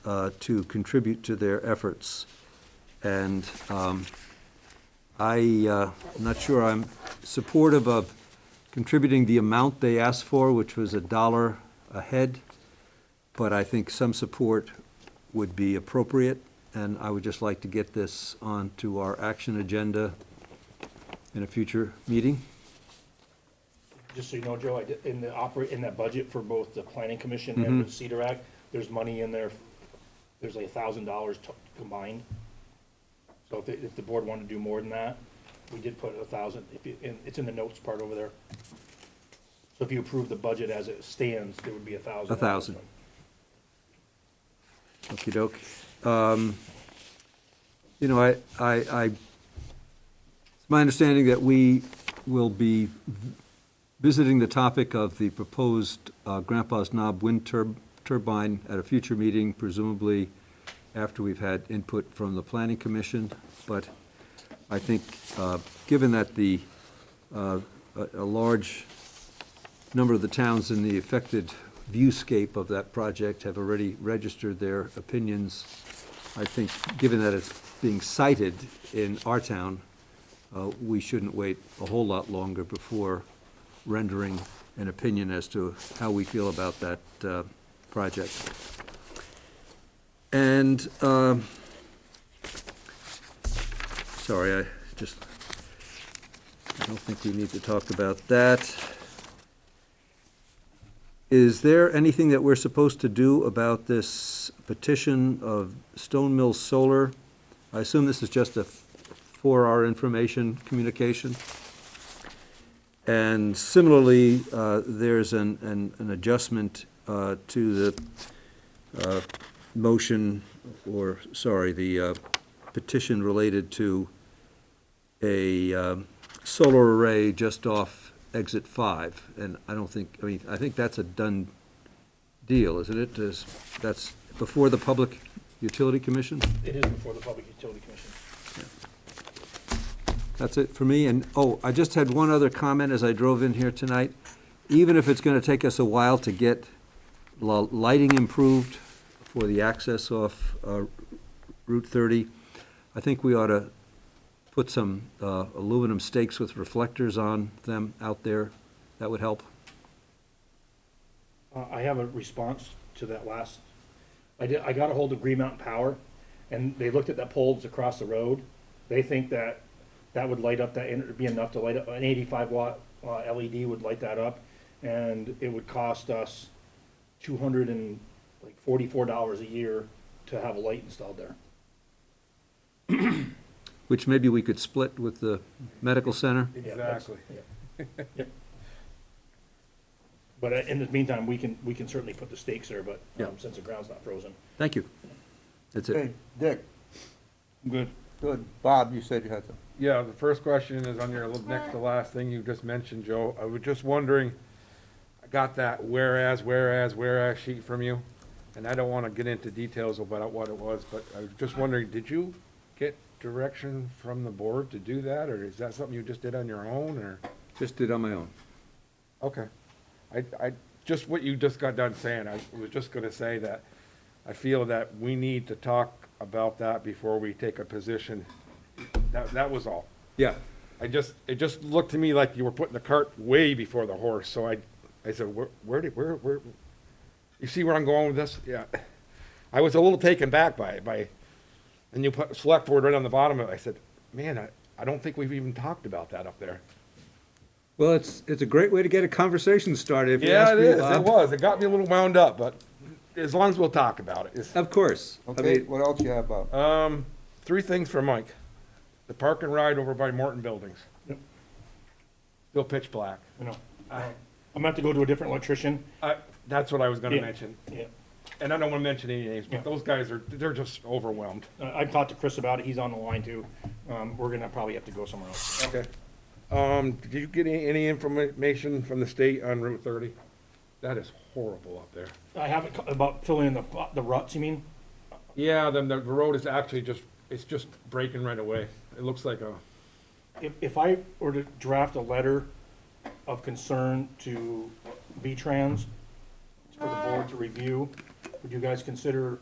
to contribute to their efforts. And I'm not sure I'm supportive of contributing the amount they asked for, which was $1 a head, but I think some support would be appropriate, and I would just like to get this onto our action agenda in a future meeting. Just so you know, Joe, I did, in that budget for both the planning commission and the Cedar Act, there's money in there, there's like $1,000 combined. So if the board wanted to do more than that, we did put 1,000, it's in the notes part over there. So if you approve the budget as it stands, there would be 1,000. 1,000. Okey-doke. It's my understanding that we will be visiting the topic of the proposed Grandpa's Knob wind turbine at a future meeting, presumably after we've had input from the Planning Commission. But I think, given that a large number of the towns in the affected viewscape of that project have already registered their opinions, I think, given that it's being cited in our town, we shouldn't wait a whole lot longer before rendering an opinion as to how we feel about that project. And, sorry, I don't think we need to talk about that. Is there anything that we're supposed to do about this petition of Stone Mill Solar? I assume this is just for our information communication. And similarly, there's an adjustment to the the petition related to a solar array just off exit 5. And I think that's a done deal, isn't it? That's before the Public Utility Commission? It is before the Public Utility Commission. That's it for me. And, I just had one other comment as I drove in here tonight. Even if it's going to take us a while to get lighting improved for the access off Route 30, I think we ought to put some aluminum stakes with reflectors on them out there. That would help. I have a response to that last. I got a hold of Green Mountain Power, and they looked at the poles across the road. They think that would light up, that would be enough to light up, an 85-watt LED would light that up, and it would cost us $244 a year to have a light installed there. Which maybe we could split with the medical center. Exactly. Yep. But in the meantime, we can certainly put the stakes there, but since the ground's not frozen. Thank you. That's it. Hey, Dick, Good. good. Bob, you said you had some. Yeah, the first question is on your next to last thing you just mentioned, Joe. I was just wondering, I got that whereas sheet from you, and I don't want to get into details about what it was, but I was just wondering, did you get direction from the board to do that, or is that something you just did on your own, or? Just did on my own. Okay. I just what you just got done saying, I was just gonna say that I feel that we need to talk about that before we take a position. That was all. Yeah. It just looked to me like you were putting the cart way before the horse, so I said, where, you see where I'm going with this? Yeah. I was a little taken back by it, and you put select board right on the bottom of it. I said, man, I don't think we've even talked about that up there. Well, it's a great way to get a conversation started. If you Yeah, ask it me, is. Bob. It was. It got me a little wound up, but as long as we'll talk about it. Of course. Okay, what else you have, Bob? 3 things for Mike. the park and ride over by Morton Buildings. Yep. Still pitch black. You know, I'm gonna have to go to a different electrician. That's what I was gonna Yeah. mention. Yeah. And I don't wanna mention any names, Yeah. but those guys they're just overwhelmed. I've talked to Chris about it. He's on the line too. We're gonna probably have to go somewhere else. Okay. Did you get any information from the state on Route 30? That is horrible up there. I haven't, about filling in the ruts, you mean? Yeah, the road is actually it's just breaking right away. It looks like a, If I were to draft a letter of concern to V-Trans for the board to review, would you guys consider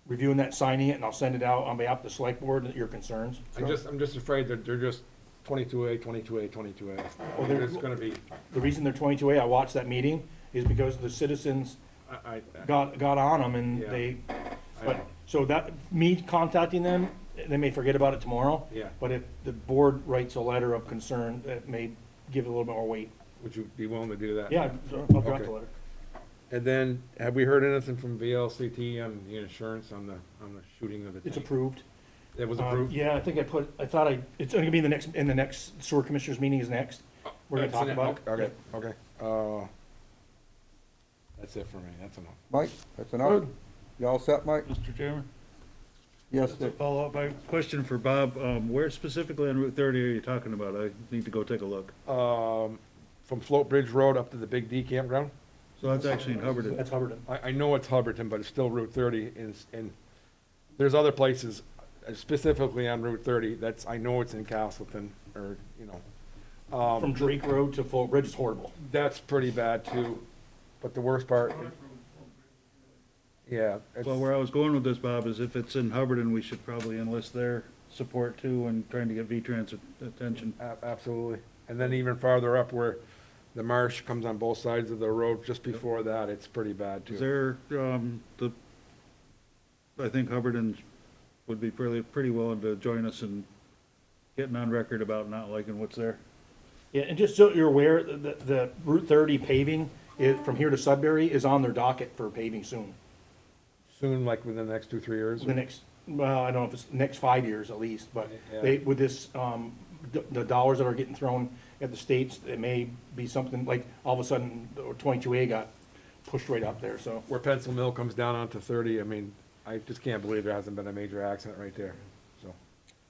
reviewing that, signing it, and I'll send it out on behalf of the select board, your concerns? I'm just afraid that they're just 22A, 22A, 22A. Well, they're- It's gonna be, The reason they're 22A, I watched that meeting, is because the citizens I, got on them and Yeah. they, I but, know. so that, me contacting them, they may forget about it tomorrow. Yeah. But if the board writes a letter of concern, that may give it a little bit more weight. Would you be willing to do that? Yeah, I'll draft Okay. a letter. And then, have we heard anything from VLCT on the insurance on the shooting of the tank? It's approved. It was approved? Yeah, I think it's only gonna be in the next sewer commissioners meeting is next. We're gonna That's talk it. about it. Okay, okay. That's it for me, that's enough. Mike, that's enough? Good. You all set, Mike? Mr. Chairman? Yes, That's a Dick. follow-up, question for Bob. Where specifically on Route 30 are you talking about? I need to go take a look. From Float Bridge Road up to the Big D campground? So that's actually in Hubbardton. That's Hubbardton. I know it's Hubbardton, but it's still Route 30, and there's other places, specifically on Route 30, I know it's in Castleton, or, you know. From Drake Road to Full Bridge is horrible. That's pretty bad too, but the worst part, yeah. Well, where I was going with this, Bob, is if it's in Hubbardton, we should probably enlist their support too and trying to get V-Trans attention. Absolutely. And then even farther up where the marsh comes on both sides of the road, just before that, it's pretty bad Is too. there, I think Hubbardton would be pretty willing to join us in getting on record about not liking what's there. Yeah, and just so you're aware, the Route 30 paving from here to Sudbury is on their docket for paving soon. Soon, like within the next 2-3 years? The next, well, I don't know if it's the next 5 years at least, but Yeah. they, with this, the dollars that are getting thrown at the states, it may be something like, all of a sudden, 22A got pushed right up there, so. Where Pencil Mill comes down onto 30, I mean, I just can't believe there hasn't been a major accident right there, so.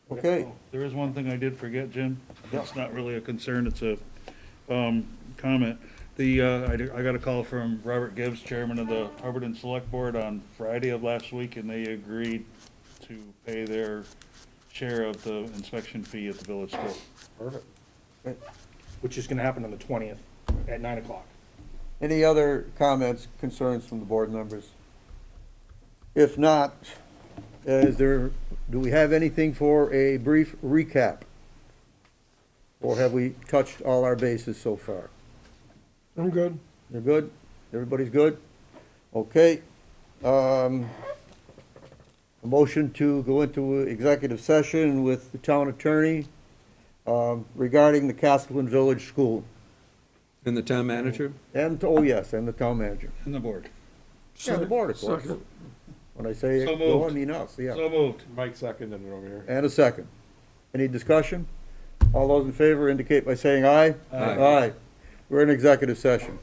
Okay, There is one thing I did forget, Jim. Yeah. It's not really a concern, it's a, comment. I got a call from Robert Gibbs, chairman of the Hubbardton Select Board on Friday of last week, and they agreed to pay their share of the inspection fee at the village school. Perfect. Which is gonna happen on the 20th at 9 o'clock. any other comments, concerns from the board members? If not, do we have anything for a brief recap? Or have we touched all our bases so far? I'm good. You're good? Everybody's good? Okay. A motion to go into executive session with the town attorney regarding the Castleton Village School. And the town manager? And, oh yes, and the town manager. And the board. Yeah, the board, of course. Second. When I say So go, I moved. mean us, yeah. So moved. Mike seconded it over here. And a second. Any discussion? All those in favor indicate by saying aye. Aye. Aye. We're in executive session.